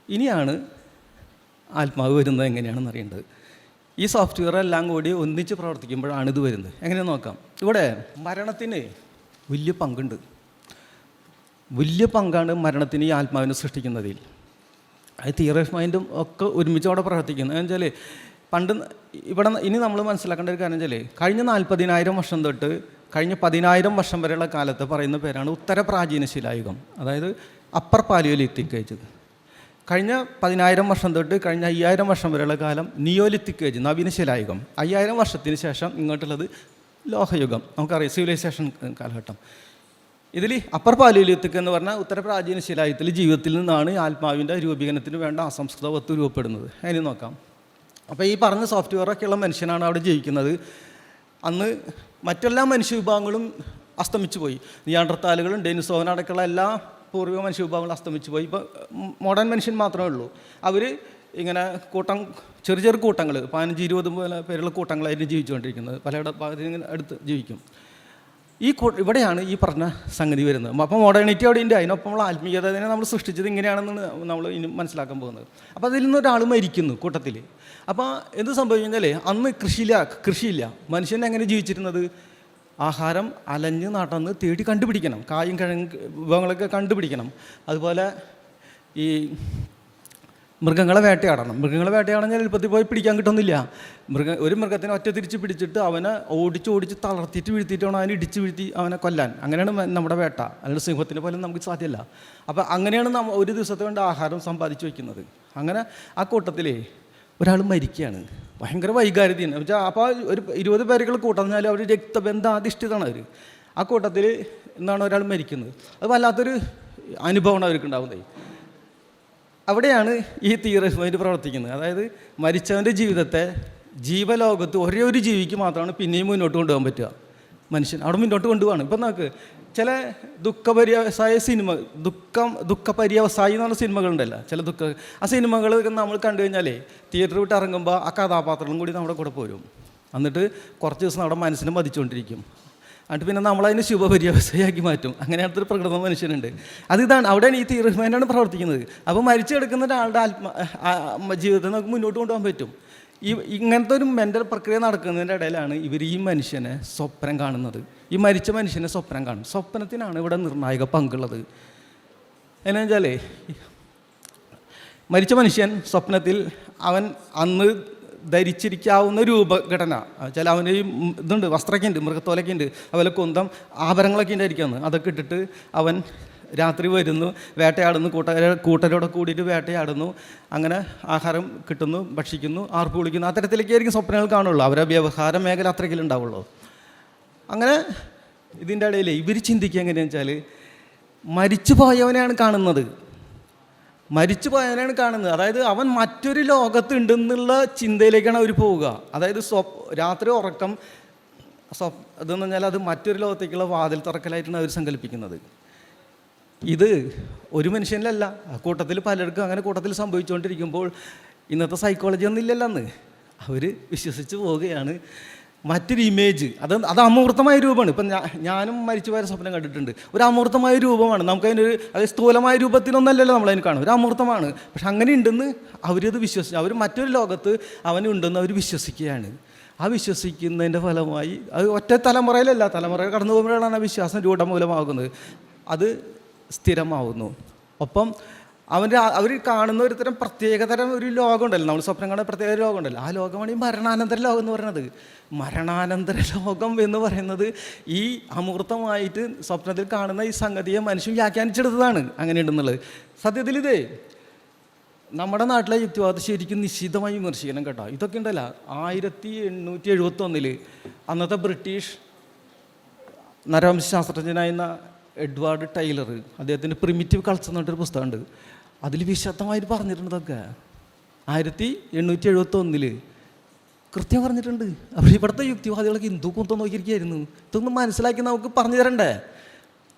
ഇനിയാണ് ആത്മാവ് വരുന്നത് എങ്ങനെയാണെന്ന് അറിയേണ്ടത്. ഈ സോഫ്റ്റ്വെയർ എല്ലാം കൂടി ഒന്നിച്ച് പ്രവർത്തിക്കുമ്പോഴാണ് ഇത് വരുന്നത്. എങ്ങനെ നോക്കാം. ഇവിടെ മരണത്തിന് വലിയ പങ്കാണ് മരണത്തിന് ഈ ആത്മാവിനെ സൃഷ്ടിക്കുന്നതിൽ. അത് തിയറി ഓഫ് മൈൻഡും ഒക്കെ ഒരുമിച്ച് അവിടെ പ്രവർത്തിക്കുന്നത്. എന്നുവെച്ചാൽ ഇനി നമ്മൾ മനസ്സിലാക്കേണ്ട ഒരു കാര്യം വെച്ചാൽ കഴിഞ്ഞ 40,000 വർഷം തൊട്ട് കഴിഞ്ഞ 10,000 വർഷം വരെയുള്ള കാലത്ത് പറയുന്ന പേരാണ് ഉത്തര പ്രാചീന ശിലായുഗം, അതായത് അപ്പർ പാലിയോലിത്തിക് ഏജ്. കഴിഞ്ഞ 10,000 വർഷം തൊട്ട് കഴിഞ്ഞ 5,000 വർഷം വരെയുള്ള കാലം നിയോലിത്തിക് ഏജ്, നവീന ശിലായുഗം. 5,000 വർഷത്തിന് ശേഷം ഇങ്ങോട്ടുള്ളത് ലോഹയുഗം, നമുക്കറിയാം, സിവിലൈസേഷൻ കാലഘട്ടം. ഇതിൽ അപ്പർ പാലിയോലിത്തിക് എന്ന് പറഞ്ഞാൽ ഉത്തര പ്രാചീന ശിലായുഗത്തിൽ ജീവിതത്തിൽ നിന്നാണ് ആത്മാവിൻ്റെ രൂപീകരണത്തിന് വേണ്ട അസംസ്കൃത വസ്തു രൂപപ്പെടുന്നത്. അതിന് നോക്കാം. അപ്പോൾ ഈ പറഞ്ഞ സോഫ്റ്റ്വെയറൊക്കെയുള്ള മനുഷ്യനാണ് അവിടെ ജീവിക്കുന്നത്. അന്ന് മറ്റെല്ലാ മനുഷ്യവിഭാഗങ്ങളും അസ്തമിച്ചു പോയി. നിയാണ്ടർത്താലുകളും ഡെനിസോവൻ അടക്കമുള്ള എല്ലാ പൂർവിക മനുഷ്യവിഭാഗങ്ങളും അസ്തമിച്ചു പോയി. ഇപ്പോൾ മോഡേൺ മനുഷ്യൻ മാത്രമേ ഉള്ളൂ. അവർ ഇങ്ങനെ ചെറിയ കൂട്ടങ്ങൾ 15-20 പേരുള്ള കൂട്ടങ്ങളായിരുന്നു ജീവിച്ചുകൊണ്ടിരിക്കുന്നത്. പലയിടത്തും അടുത്ത് ജീവിക്കും. ഇവിടെയാണ് ഈ പറഞ്ഞ സംഗതി വരുന്നത്. അപ്പോൾ മോഡേണിറ്റി അവിടെ ഉണ്ട്. അതിനൊപ്പമുള്ള ആത്മീയതയെ നമ്മൾ സൃഷ്ടിച്ചത് ഇങ്ങനെയാണെന്ന് നമ്മൾ ഇനി മനസ്സിലാക്കാൻ പോകുന്നത്. അപ്പോൾ അതിൽ നിന്നൊരാൾ മരിക്കുന്നു കൂട്ടത്തിൽ. അപ്പോൾ എന്ത് സംഭവിച്ചാൽ അന്ന് കൃഷിയില്ല. മനുഷ്യൻ എങ്ങനെ ജീവിച്ചിരുന്നത്? ആഹാരം അലഞ്ഞ് നടന്ന് തേടി കണ്ടുപിടിക്കണം, കായും കിഴങ്ങ് വിഭവങ്ങളൊക്കെ കണ്ടുപിടിക്കണം. അതുപോലെ ഈ മൃഗങ്ങളെ വേട്ടയാടാൻ എളുപ്പത്തിൽ പോയി പിടിക്കാൻ കിട്ടുന്നില്ല. ഒരു മൃഗത്തിനെ ഒറ്റ തിരിച്ച് പിടിച്ചിട്ട് അവനെ ഓടിച്ച് തളർത്തിയിട്ട് വീഴ്ത്തിയിട്ട് വേണം അവനെ ഇടിച്ച് വീഴ്ത്തി അവനെ കൊല്ലാൻ. അങ്ങനെയാണ് നമ്മുടെ വേട്ട. അല്ലാണ്ട് സിംഹത്തിനെ പോലെ നമുക്ക് സാധ്യമല്ല. അപ്പോൾ അങ്ങനെയാണ് ഒരു ദിവസത്തെ കൊണ്ട് ആഹാരം സമ്പാദിച്ചു വയ്ക്കുന്നത്. അങ്ങനെ ആ കൂട്ടത്തിൽ ഒരാൾ മരിക്കുകയാണ്. ഭയങ്കര വൈകാരികതയാണ്. വെച്ചാൽ അപ്പോൾ ഒരു 20 പേരുകൾ കൂട്ടം പറഞ്ഞാൽ അവർ രക്തബന്ധാധിഷ്ഠിതമാണ് അവർ. ആ കൂട്ടത്തിൽ എന്താണ് ഒരാൾ മരിക്കുന്നത്. അത് വല്ലാത്തൊരു അനുഭവമാണ് അവർക്ക് ഉണ്ടാകുന്നത്. അവിടെയാണ് ഈ തിയറി ഓഫ് പ്രവർത്തിക്കുന്നത്. അതായത് മരിച്ചവൻ്റെ ജീവിതത്തെ ജീവലോകത്ത് ഒരേ ഒരു ജീവിക്ക് മാത്രമാണ് പിന്നെയും മുന്നോട്ട് കൊണ്ടുപോകാൻ പറ്റുക. മനുഷ്യൻ അവിടെ മുന്നോട്ട് കൊണ്ടുപോവാണ്. ഇപ്പം നമുക്ക് ചില ദുഃഖപര്യവസായ ദുഃഖപര്യവസായി എന്ന് പറഞ്ഞ സിനിമകളുണ്ടല്ലോ, ആ സിനിമകൾ നമ്മൾ കണ്ടു കഴിഞ്ഞാലേ തിയേറ്റർ വിട്ട് ഇറങ്ങുമ്പോൾ ആ കഥാപാത്രങ്ങളും കൂടി നമ്മുടെ കൂടെ പോരും. എന്നിട്ട് കുറച്ച് ദിവസം നമ്മുടെ മനസ്സിനെ മതിച്ചുകൊണ്ടിരിക്കും. എന്നിട്ട് പിന്നെ നമ്മളതിന് ശുഭപര്യവസായിയാക്കി മാറ്റും. അങ്ങനെയാണത്തെ ഒരു പ്രകൃതം മനുഷ്യനുണ്ട്. ഇതാണ് അവിടെയാണ് ഈ തിയറി ഓഫ് മൈൻഡാണ് പ്രവർത്തിക്കുന്നത്. അപ്പോൾ മരിച്ചു കിടക്കുന്ന ഒരാളുടെ ജീവിതത്തെ നമുക്ക് മുന്നോട്ട് കൊണ്ടുപോകാൻ പറ്റും. ഇങ്ങനത്തെ ഒരു മെൻ്റൽ പ്രക്രിയ നടക്കുന്നതിൻ്റെ ഇടയിലാണ് ഇവർ ഈ മനുഷ്യനെ സ്വപ്നം കാണുന്നത്. ഈ മരിച്ച മനുഷ്യനെ സ്വപ്നം കാണും. സ്വപ്നത്തിനാണ് ഇവിടെ നിർണായക പങ്കുള്ളത്. എന്നു വെച്ചാൽ മരിച്ച മനുഷ്യൻ സ്വപ്നത്തിൽ അവൻ അന്ന് ധരിച്ചിരിക്കാവുന്ന രൂപഘടന വെച്ചാൽ അവന് ഈ ഇതുണ്ട്, വസ്ത്രമൊക്കെ ഉണ്ട്, മൃഗത്തോലൊക്കെ ഉണ്ട്, അതുപോലെ കുന്തം ആഭരണങ്ങളൊക്കെ ഉണ്ടായിരിക്കുന്നു. അതൊക്കെ ഇട്ടിട്ട് അവൻ രാത്രി വരുന്നു, വേട്ടയാടുന്നു, കൂട്ടരോടെ കൂടിയിട്ട് വേട്ടയാടുന്നു, അങ്ങനെ ആഹാരം കിട്ടുന്നു, ഭക്ഷിക്കുന്നു, ആർപ്പ് വിളിക്കുന്നു. അത്തരത്തിലേക്ക് ആയിരിക്കും സ്വപ്നങ്ങൾ കാണുള്ളൂ. അവരുടെ വ്യവഹാര മേഖല അത്രയ്ക്കെങ്കിലും ഉണ്ടാവുള്ളൂ. അങ്ങനെ ഇതിൻ്റെ ഇടയിൽ ഇവർ ചിന്തിക്കുക എങ്ങനെയാണെന്ന് വെച്ചാൽ, മരിച്ചു പോയവനെയാണ് കാണുന്നത്. അതായത് അവൻ മറ്റൊരു ലോകത്തുണ്ടെന്നുള്ള ചിന്തയിലേക്കാണ് അവർ പോവുക. അതായത് രാത്രി ഉറക്കം ഇതെന്ന് പറഞ്ഞാൽ അത് മറ്റൊരു ലോകത്തേക്കുള്ള വാതിൽ തുറക്കലായിട്ടാണ് അവർ സങ്കല്പിക്കുന്നത്. ഇത് ഒരു മനുഷ്യനിലല്ല, കൂട്ടത്തിൽ പലർക്കും അങ്ങനെ കൂട്ടത്തിൽ സംഭവിച്ചുകൊണ്ടിരിക്കുമ്പോൾ ഇന്നത്തെ സൈക്കോളജി ഒന്നും ഇല്ലല്ലോ അന്ന്. അവർ വിശ്വസിച്ച് പോവുകയാണ്. മറ്റൊരു ഇമേജ്, അത് അമൂർത്തമായ രൂപമാണ്. ഇപ്പം ഞാനും മരിച്ചുപോയ സ്വപ്നം കണ്ടിട്ടുണ്ട്. ഒരു അമൂർത്തമായ രൂപമാണ്. നമുക്കതിനൊരു അത് സ്ഥൂലമായ രൂപത്തിലൊന്നല്ലല്ലോ നമ്മളതിന് കാണും, ഒരു അമൂർത്തമാണ്. പക്ഷെ അങ്ങനെ ഉണ്ടെന്ന് അവരത് വിശ്വസിച്ചു. അവർ മറ്റൊരു ലോകത്ത് അവനുണ്ടെന്ന് അവർ വിശ്വസിക്കുകയാണ്. ആ വിശ്വസിക്കുന്നതിൻ്റെ ഫലമായി അത് ഒറ്റ തലമുറയിലല്ല, തലമുറയിൽ കടന്നു പോകുമ്പോഴാണ് ആ വിശ്വാസം രൂഢമൂലമാകുന്നത്. അത് സ്ഥിരമാവുന്നു. ഒപ്പം അവർ കാണുന്ന ഒരു തരം പ്രത്യേകതരം ഒരു ലോകമുണ്ടല്ലോ, നമ്മൾ സ്വപ്നം കാണുന്ന പ്രത്യേക ലോകമുണ്ടല്ലോ. ആ ലോകമാണ് ഈ മരണാനന്തര ലോകം എന്ന് പറയുന്നത്. മരണാനന്തര ലോകം എന്ന് പറയുന്നത് ഈ അമൂർത്തമായിട്ട് സ്വപ്നത്തിൽ കാണുന്ന ഈ സംഗതിയെ മനുഷ്യൻ വ്യാഖ്യാനിച്ചെടുത്തതാണ് അങ്ങനെയുണ്ടെന്നുള്ളത്. സത്യത്തിൽ ഇതേ നമ്മുടെ നാട്ടിലെ യുക്തിവാദം ശരിക്കും നിശ്ചിതമായി വിമർശിക്കണം കേട്ടോ. ഇതൊക്കെ ഉണ്ടല്ലോ 1871 അന്നത്തെ ബ്രിട്ടീഷ് നരവംശാസ്ത്രജ്ഞനായിരുന്ന എഡ്വാർഡ് ടൈലർ, അദ്ദേഹത്തിൻ്റെ പ്രിമിറ്റീവ് കൾച്ചർ എന്നൊരു പുസ്തകമുണ്ട്. അതിൽ വിശദമായിട്ട് പറഞ്ഞിട്ടുണ്ട്. ഇതൊക്കെ 1871 കൃത്യം പറഞ്ഞിട്ടുണ്ട്. അപ്പോൾ ഇവിടുത്തെ യുക്തിവാദികളൊക്കെ ഹിന്ദു കുന്തം നോക്കിയിരിക്കുകയായിരുന്നു. ഇതൊന്നും മനസ്സിലാക്കി നമുക്ക് പറഞ്ഞു തരണ്ടേ?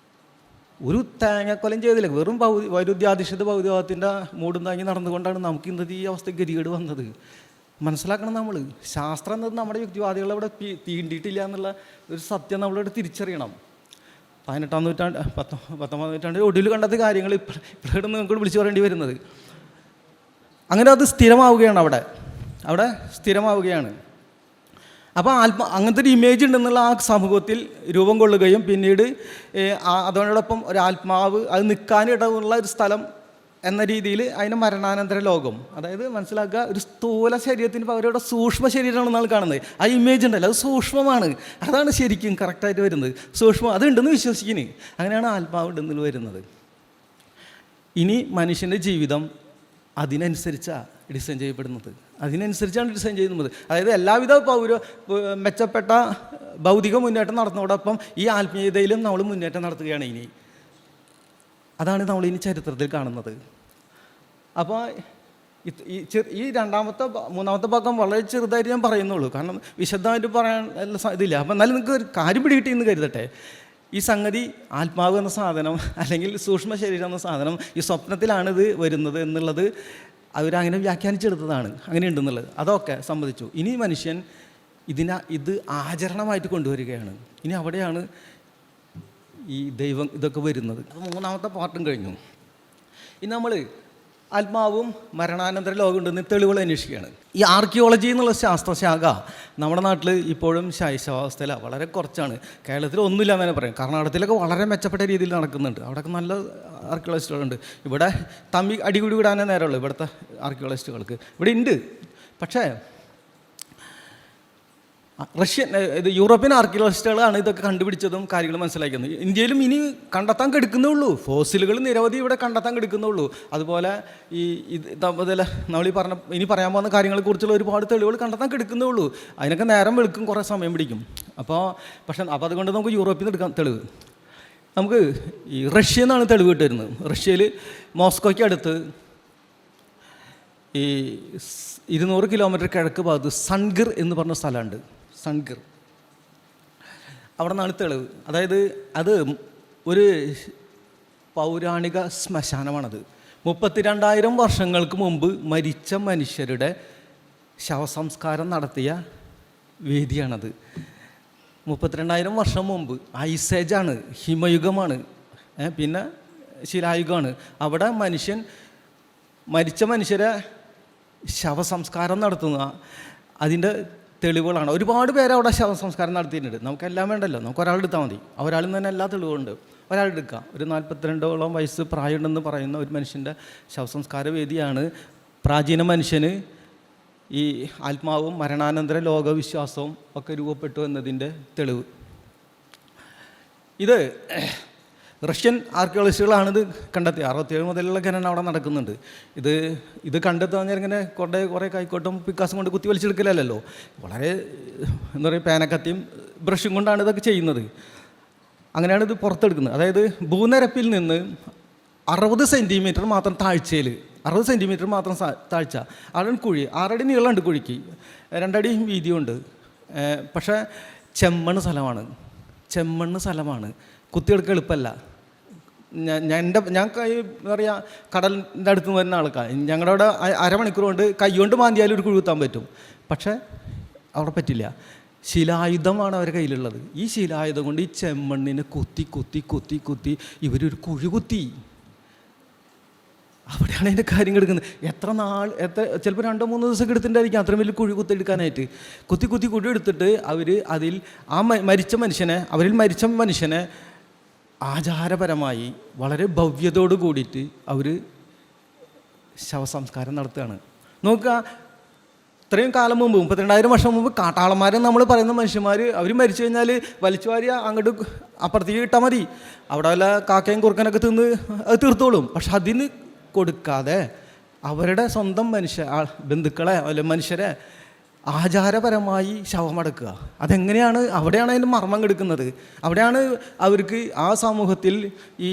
ഒരു തേങ്ങക്കൊലം ചെയ്തില്ല, വെറും വൈരുദ്ധ്യാധിഷ്ഠിത ഭൗതികവാദത്തിൻ്റെ മൂടും താങ്ങി നടന്നുകൊണ്ടാണ് നമുക്ക് ഇന്നത്തെ ഈ അവസ്ഥ ഗതികേട് വന്നത്. മനസ്സിലാക്കണം നമ്മൾ. ശാസ്ത്രം എന്നത് നമ്മുടെ യുക്തിവാദികളവിടെ തീണ്ടിയിട്ടില്ല എന്നുള്ള ഒരു സത്യം നമ്മളിവിടെ തിരിച്ചറിയണം. 18-ാം നൂറ്റാണ്ട് 19-ാം നൂറ്റാണ്ട് ഒടുവിൽ കണ്ടെത്തിയ കാര്യങ്ങൾ ഇപ്പോഴാണ് നിങ്ങൾക്ക് വിളിച്ചു പറയേണ്ടി വരുന്നത്. അങ്ങനെ അത് സ്ഥിരമാവുകയാണ്, അവിടെ സ്ഥിരമാവുകയാണ്. അപ്പോൾ അങ്ങനത്തെ ഒരു ഇമേജ് ഉണ്ടെന്നുള്ള ആ സമൂഹത്തിൽ രൂപം കൊള്ളുകയും പിന്നീട് അതോടൊപ്പം ഒരു ആത്മാവ് അത് നിൽക്കാനിടമുള്ള ഒരു സ്ഥലം എന്ന രീതിയിൽ അതിന് മരണാനന്തര ലോകം. അതായത് മനസ്സിലാക്കുക, ഒരു സ്ഥൂല ശരീരത്തിന് പകരം സൂക്ഷ്മ ശരീരമാണ് നമ്മൾ കാണുന്നത്. ആ ഇമേജ് ഉണ്ടല്ലോ, അത് സൂക്ഷ്മമാണ്. അതാണ് ശരിക്കും കറക്റ്റായിട്ട് വരുന്നത്. സൂക്ഷ്മം അതുണ്ടെന്ന് വിശ്വസിക്കുന്നത്. അങ്ങനെയാണ് ആത്മാവ് ഉണ്ടെന്ന് വരുന്നത്. ഇനി മനുഷ്യൻ്റെ ജീവിതം അതിനനുസരിച്ചാണ് ഡിസൈൻ ചെയ്യപ്പെടുന്നത്. അതിനനുസരിച്ചാണ് ഡിസൈൻ ചെയ്യുന്നത്. അതായത് എല്ലാവിധ മെച്ചപ്പെട്ട ഭൗതിക മുന്നേറ്റം നടത്തുന്നതോടൊപ്പം ഈ ആത്മീയതയിലും നമ്മൾ മുന്നേറ്റം നടത്തുകയാണ് ഇനി. അതാണ് നമ്മളിനി ചരിത്രത്തിൽ കാണുന്നത്. അപ്പോൾ ഈ മൂന്നാമത്തെ ഭാഗം വളരെ ചെറുതായിട്ട് ഞാൻ പറയുന്നുള്ളൂ, കാരണം വിശദമായിട്ട് പറയാൻ ഇതില്ല. അപ്പം എന്നാലും നിങ്ങൾക്ക് ഒരു കാര്യം പിടികിട്ടിയെന്ന് കരുതട്ടെ. ഈ സംഗതി ആത്മാവ് എന്ന സാധനം അല്ലെങ്കിൽ സൂക്ഷ്മ ശരീരം എന്ന സാധനം ഈ സ്വപ്നത്തിലാണിത് വരുന്നത് എന്നുള്ളത് അവരങ്ങനെ വ്യാഖ്യാനിച്ചെടുത്തതാണ്, അങ്ങനെയുണ്ടെന്നുള്ളത്. അതൊക്കെ സമ്മതിച്ചു. ഇനി മനുഷ്യൻ ഇത് ആചരണമായിട്ട് കൊണ്ടുവരികയാണ്. ഇനി അവിടെയാണ് ഈ ദൈവം ഇതൊക്കെ വരുന്നത്. അത് മൂന്നാമത്തെ പാർട്ടും കഴിഞ്ഞു. ഇനി നമ്മൾ ആത്മാവും മരണാനന്തര ലോകമുണ്ടെന്ന് തെളിവുകൾ അന്വേഷിക്കുകയാണ്. ഈ ആർക്കിയോളജി എന്നുള്ള ശാസ്ത്രശാഖ നമ്മുടെ നാട്ടിൽ ഇപ്പോഴും ശൈശവാവസ്ഥയിലാണ്, വളരെ കുറച്ചാണ്. കേരളത്തിൽ ഒന്നുമില്ല എന്ന് തന്നെ പറയും. കർണാടകത്തിലൊക്കെ വളരെ മെച്ചപ്പെട്ട രീതിയിൽ നടക്കുന്നുണ്ട്. അവിടെയൊക്കെ നല്ല ആർക്കിയോളജിസ്റ്റുകളുണ്ട്. ഇവിടെ തമ്മി അടികൂടി വിടാനേ നേരമുള്ളൂ ഇവിടുത്തെ ആർക്കിയോളജിസ്റ്റുകൾക്ക്. ഇവിടെ ഉണ്ട്. പക്ഷേ യൂറോപ്യൻ ആർക്കിയോളജിസ്റ്റുകളാണ് ഇതൊക്കെ കണ്ടുപിടിച്ചതും കാര്യങ്ങൾ മനസ്സിലാക്കുന്നത്. ഇന്ത്യയിലും ഇനി കണ്ടെത്താൻ കിടക്കുന്നേ ഉള്ളൂ. ഫോസിലുകൾ നിരവധി ഇവിടെ കണ്ടെത്താൻ കിടക്കുന്നുള്ളൂ. അതുപോലെ നമ്മൾ ഇനി പറയാൻ പോകുന്ന കാര്യങ്ങളെക്കുറിച്ചുള്ള ഒരുപാട് തെളിവുകൾ കണ്ടെത്താൻ കിടക്കുന്നേ ഉള്ളൂ. അതിനൊക്കെ നേരം വെളുക്കും, കുറേ സമയം പിടിക്കും. പക്ഷേ അതുകൊണ്ട് നമുക്ക് യൂറോപ്പിൽ നിന്ന് എടുക്കാം തെളിവ്. നമുക്ക് ഈ റഷ്യയിൽ നിന്നാണ് തെളിവ് കിട്ടുന്നത്. റഷ്യയിൽ മോസ്കോയ്ക്ക് അടുത്ത് ഈ 200 കിലോമീറ്റർ കിഴക്ക് ഭാഗത്ത് സൺഗിർ എന്ന് പറഞ്ഞ സ്ഥലമുണ്ട്. സൺഗിർ, അവിടെ നിന്നാണ് തെളിവ്. അതായത് അത് ഒരു പൗരാണിക ശ്മശാനമാണത്. 32,000 വർഷങ്ങൾക്ക് മുമ്പ് മരിച്ച മനുഷ്യരുടെ ശവസംസ്കാരം നടത്തിയ വേദിയാണത്. 32,000 വർഷം മുമ്പ് ഐസേജാണ്, ഹിമയുഗമാണ്, പിന്നെ ശിലായുഗമാണ്. അവിടെ മരിച്ച മനുഷ്യരെ ശവസംസ്കാരം നടത്തുന്ന അതിൻ്റെ തെളിവുകളാണ്. ഒരുപാട് പേര് അവിടെ ശവസംസ്കാരം നടത്തിയിട്ടുണ്ട്. നമുക്കെല്ലാം വേണ്ടല്ലോ, നമുക്ക് ഒരാളെടുത്താൽ മതി. ഒരാളിൽ നിന്ന് തന്നെ എല്ലാ തെളിവുകളുണ്ട്. ഒരാളെടുക്കുക. ഒരു 42ഓളം വയസ്സ് പ്രായമുണ്ടെന്ന് പറയുന്ന ഒരു മനുഷ്യൻ്റെ ശവസംസ്കാര വേദിയാണ് പ്രാചീന മനുഷ്യന് ഈ ആത്മാവും മരണാനന്തര ലോകവിശ്വാസവും ഒക്കെ രൂപപ്പെട്ടു എന്നതിൻ്റെ തെളിവ്. ഇത് റഷ്യൻ ആർക്കിയോളജിസ്റ്റുകളാണിത് കണ്ടെത്തിയത്. 67 മുതലുള്ള ഖനനം അവിടെ നടക്കുന്നുണ്ട്. ഇത് കണ്ടെത്തുക പറഞ്ഞാൽ ഇങ്ങനെ കുറേ കൈക്കോട്ടും പിക്കാസും കൊണ്ട് കുത്തി വലിച്ചെടുക്കലല്ലോ, വളരെ എന്താ പറയുക, പേനക്കത്തിയും ബ്രഷും കൊണ്ടാണ് ഇതൊക്കെ ചെയ്യുന്നത്. അങ്ങനെയാണ് ഇത് പുറത്തെടുക്കുന്നത്. അതായത് ഭൂനിരപ്പിൽ നിന്ന് 60 സെൻറ്റിമീറ്റർ മാത്രം താഴ്ചയിൽ, 60 സെൻറ്റിമീറ്റർ മാത്രം താഴ്ച, അവിടെ കുഴി 6 അടി നീളമുണ്ട് കുഴിക്ക്, 2 അടി വീതിയുണ്ട്. പക്ഷേ ചെമ്മണ്ണ് സ്ഥലമാണ്, കുത്തിയെടുക്കുക എളുപ്പമല്ല. ഞാൻ കൈ എന്താ പറയുക, കടലിൻ്റെ അടുത്ത് നിന്ന് വരുന്ന ആൾക്കാർ, ഞങ്ങളുടെ അവിടെ അരമണിക്കൂർ കൊണ്ട് കൈ കൊണ്ട് മാന്തിയാലും ഒരു കുഴി കുത്താൻ പറ്റും. പക്ഷേ അവിടെ പറ്റില്ല. ശിലായുധമാണ് അവരുടെ കയ്യിലുള്ളത്. ഈ ശിലായുധം കൊണ്ട് ഈ ചെമ്മണ്ണിനെ കുത്തി ഇവരൊരു കുഴി കുത്തി. അവിടെയാണ് അതിൻ്റെ കാര്യം കിടക്കുന്നത്. ചിലപ്പോൾ 2-3 ദിവസം എടുത്തിട്ടുണ്ടായിരിക്കും അത്രയും വലിയ കുഴി കുത്തിയെടുക്കാനായിട്ട്. കുത്തി കുഴി എടുത്തിട്ട് അവർ അതിൽ അവരിൽ മരിച്ച മനുഷ്യനെ ആചാരപരമായി വളരെ ഭവ്യതയോട് കൂടിയിട്ട് അവർ ശവസംസ്കാരം നടത്തുകയാണ്. നോക്കുക, ഇത്രയും കാലം മുമ്പ് 32,000 വർഷം മുമ്പ് കാട്ടാളന്മാരെന്ന് നമ്മൾ പറയുന്ന മനുഷ്യന്മാർ, അവർ മരിച്ചു കഴിഞ്ഞാൽ വലിച്ചു വാരി അങ്ങോട്ട് അപ്പുറത്തേക്ക് ഇട്ടാൽ മതി, അവിടെ വല്ല കാക്കയും കുറുക്കനൊക്കെ തിന്ന് അത് തീർത്തോളും. പക്ഷെ അതിന് കൊടുക്കാതെ അവരുടെ സ്വന്തം ബന്ധുക്കളെ അല്ലെ മനുഷ്യരെ ആചാരപരമായി ശവമടക്കുക. അതെങ്ങനെയാണ്? അവിടെയാണ് അതിൻ്റെ മർമ്മം കെടുക്കുന്നത്. അവിടെയാണ് അവർക്ക് ആ സമൂഹത്തിൽ ഈ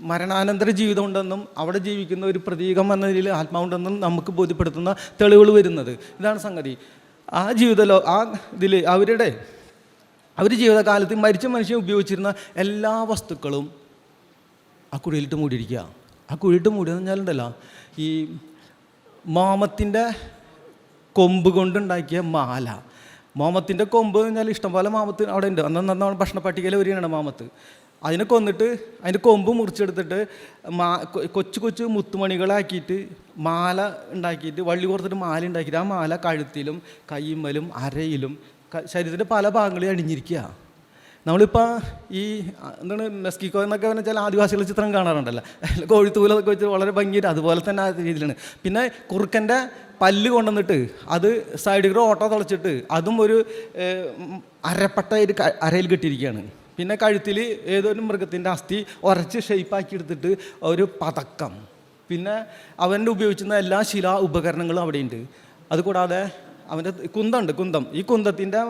മരണാനന്തര ജീവിതം ഉണ്ടെന്നും അവിടെ ജീവിക്കുന്ന ഒരു പ്രതീകം എന്ന നിലയിൽ ആത്മാവുണ്ടെന്നും നമുക്ക് ബോധ്യപ്പെടുത്തുന്ന തെളിവുകൾ വരുന്നത്. ഇതാണ് സംഗതി. ആ ഇതിൽ അവർ ജീവിതകാലത്ത് മരിച്ച മനുഷ്യൻ ഉപയോഗിച്ചിരുന്ന എല്ലാ വസ്തുക്കളും ആ കുഴിയിലിട്ട് മൂടിയിരിക്കുക. ആ കുഴിയിട്ട് മൂടിയെന്ന് പറഞ്ഞാലുണ്ടല്ലോ, ഈ മോമത്തിൻ്റെ കൊമ്പ് കൊണ്ടുണ്ടാക്കിയ മാല. മോമത്തിൻ്റെ കൊമ്പ് പറഞ്ഞാൽ ഇഷ്ടംപോലെ മാമത്ത് അവിടെ ഉണ്ട്. അന്ന് ഭക്ഷണ പട്ടികയിൽ വരികയാണ് മാമത്ത്. അതിനെ കൊന്നിട്ട് അതിൻ്റെ കൊമ്പ് മുറിച്ചെടുത്തിട്ട് കൊച്ചു മുത്തുമണികളാക്കിയിട്ട് മാല ഉണ്ടാക്കിയിട്ട്, വള്ളി കോർത്തിട്ട് മാല ഉണ്ടാക്കിയിട്ട്, ആ മാല കഴുത്തിലും കയ്യുമ്മലും അരയിലും ശരീരത്തിൻ്റെ പല ഭാഗങ്ങളിൽ അണിഞ്ഞിരിക്കുക. നമ്മളിപ്പോൾ ഈ എന്താണ് മെസ്കിക്കോ എന്നൊക്കെ വെച്ചാൽ ആദിവാസികളുടെ ചിത്രം കാണാറുണ്ടല്ലോ, കോഴിത്തൂലൊക്കെ വെച്ച് വളരെ ഭംഗിയായിട്ട് അതുപോലെ തന്നെ ആ രീതിയിലാണ്. പിന്നെ കുറുക്കൻ്റെ പല്ല് കൊണ്ടുവന്നിട്ട് അത് സൈഡിൽ കൂടെ ഓട്ടോ തുളച്ചിട്ട് അതും ഒരു അരപ്പട്ട അരയിൽ കെട്ടിയിരിക്കുകയാണ്. പിന്നെ കഴുത്തിൽ ഏതൊരു മൃഗത്തിൻ്റെ അസ്ഥി ഉരച്ച് ഷേപ്പാക്കി എടുത്തിട്ട് ഒരു പതക്കം. പിന്നെ അവൻ്റെ ഉപയോഗിച്ചിരുന്ന എല്ലാ ശിലാ ഉപകരണങ്ങളും അവിടെയുണ്ട്. അതുകൂടാതെ അവൻ്റെ കുന്തം. ഈ കുന്തത്തിൻ്റെ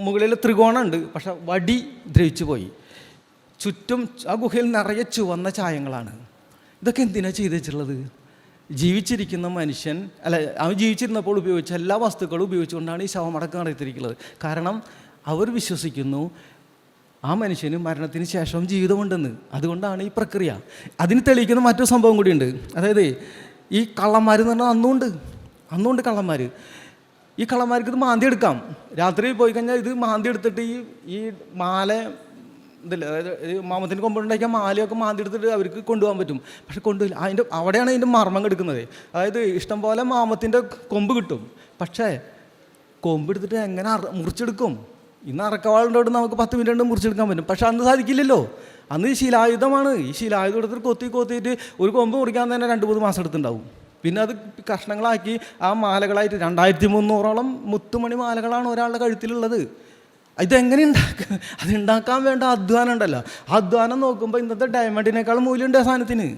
മുകളിൽ ത്രികോണമുണ്ട്, പക്ഷെ വടി ദ്രവിച്ചു പോയി. ചുറ്റും ആ ഗുഹയിൽ നിറയെ ചുവന്ന ചായങ്ങളാണ്. ഇതൊക്കെ എന്തിനാണ് ചെയ്തു വെച്ചിട്ടുള്ളത്? ജീവിച്ചിരിക്കുന്ന മനുഷ്യൻ അവൻ ജീവിച്ചിരുന്നപ്പോൾ ഉപയോഗിച്ച എല്ലാ വസ്തുക്കളും ഉപയോഗിച്ചുകൊണ്ടാണ് ഈ ശവമടക്കം നടത്തിയിരിക്കുന്നത്. കാരണം അവർ വിശ്വസിക്കുന്നു ആ മനുഷ്യന് മരണത്തിന് ശേഷം ജീവിതമുണ്ടെന്ന്. അതുകൊണ്ടാണ് ഈ പ്രക്രിയ. അതിന് തെളിയിക്കുന്ന മറ്റൊരു സംഭവം കൂടിയുണ്ട്. അതായത് ഈ കള്ളന്മാരെന്ന് പറഞ്ഞാൽ അന്നുണ്ട് കള്ളന്മാർ. ഈ കള്ളന്മാർക്ക് ഇത് മാന്തി എടുക്കാം. രാത്രി പോയി കഴിഞ്ഞാൽ ഇത് മാന്തി എടുത്തിട്ട് ഈ മാല ഇതില്ല, അതായത് മാമത്തിൻ്റെ കൊമ്പുണ്ടാക്കിയ മാലയൊക്കെ മാന്തി എടുത്തിട്ട് അവർക്ക് കൊണ്ടുപോകാൻ പറ്റും. പക്ഷെ കൊണ്ടുപോയില്ല. അവിടെയാണ് അതിൻ്റെ മർമ്മം എടുക്കുന്നത്. അതായത് ഇഷ്ടംപോലെ മാമത്തിൻ്റെ കൊമ്പ് കിട്ടും, പക്ഷേ കൊമ്പെടുത്തിട്ട് എങ്ങനെ മുറിച്ചെടുക്കും? ഇന്ന് അറക്കവാളുണ്ടോട്ട് നമുക്ക് 10 മിനിറ്റ് കൊണ്ട് മുറിച്ചെടുക്കാൻ പറ്റും. പക്ഷെ അന്ന് സാധിക്കില്ലല്ലോ. അന്ന് ഈ ശിലായുധമാണ്. ഈ ശിലായുധം എടുത്തിട്ട് കൊത്തിയിട്ട് ഒരു കൊമ്പ് മുറിക്കാൻ തന്നെ 2-3 മാസം എടുത്തുണ്ടാവും. പിന്നെ അത് കഷ്ണങ്ങളാക്കി ആ മാലകളായിട്ട് 2300ഓളം മുത്തുമണി മാലകളാണ് ഒരാളുടെ കഴുത്തിലുള്ളത്. ഇതെങ്ങനെ ഉണ്ടാക്കുക? അതുണ്ടാക്കാൻ വേണ്ട അധ്വാനം ഉണ്ടല്ലോ. ആ അധ്വാനം നോക്കുമ്പോൾ ഇന്നത്തെ ഡയമണ്ടിനേക്കാളും മൂല്യമുണ്ട് ആ സാധനത്തിന്.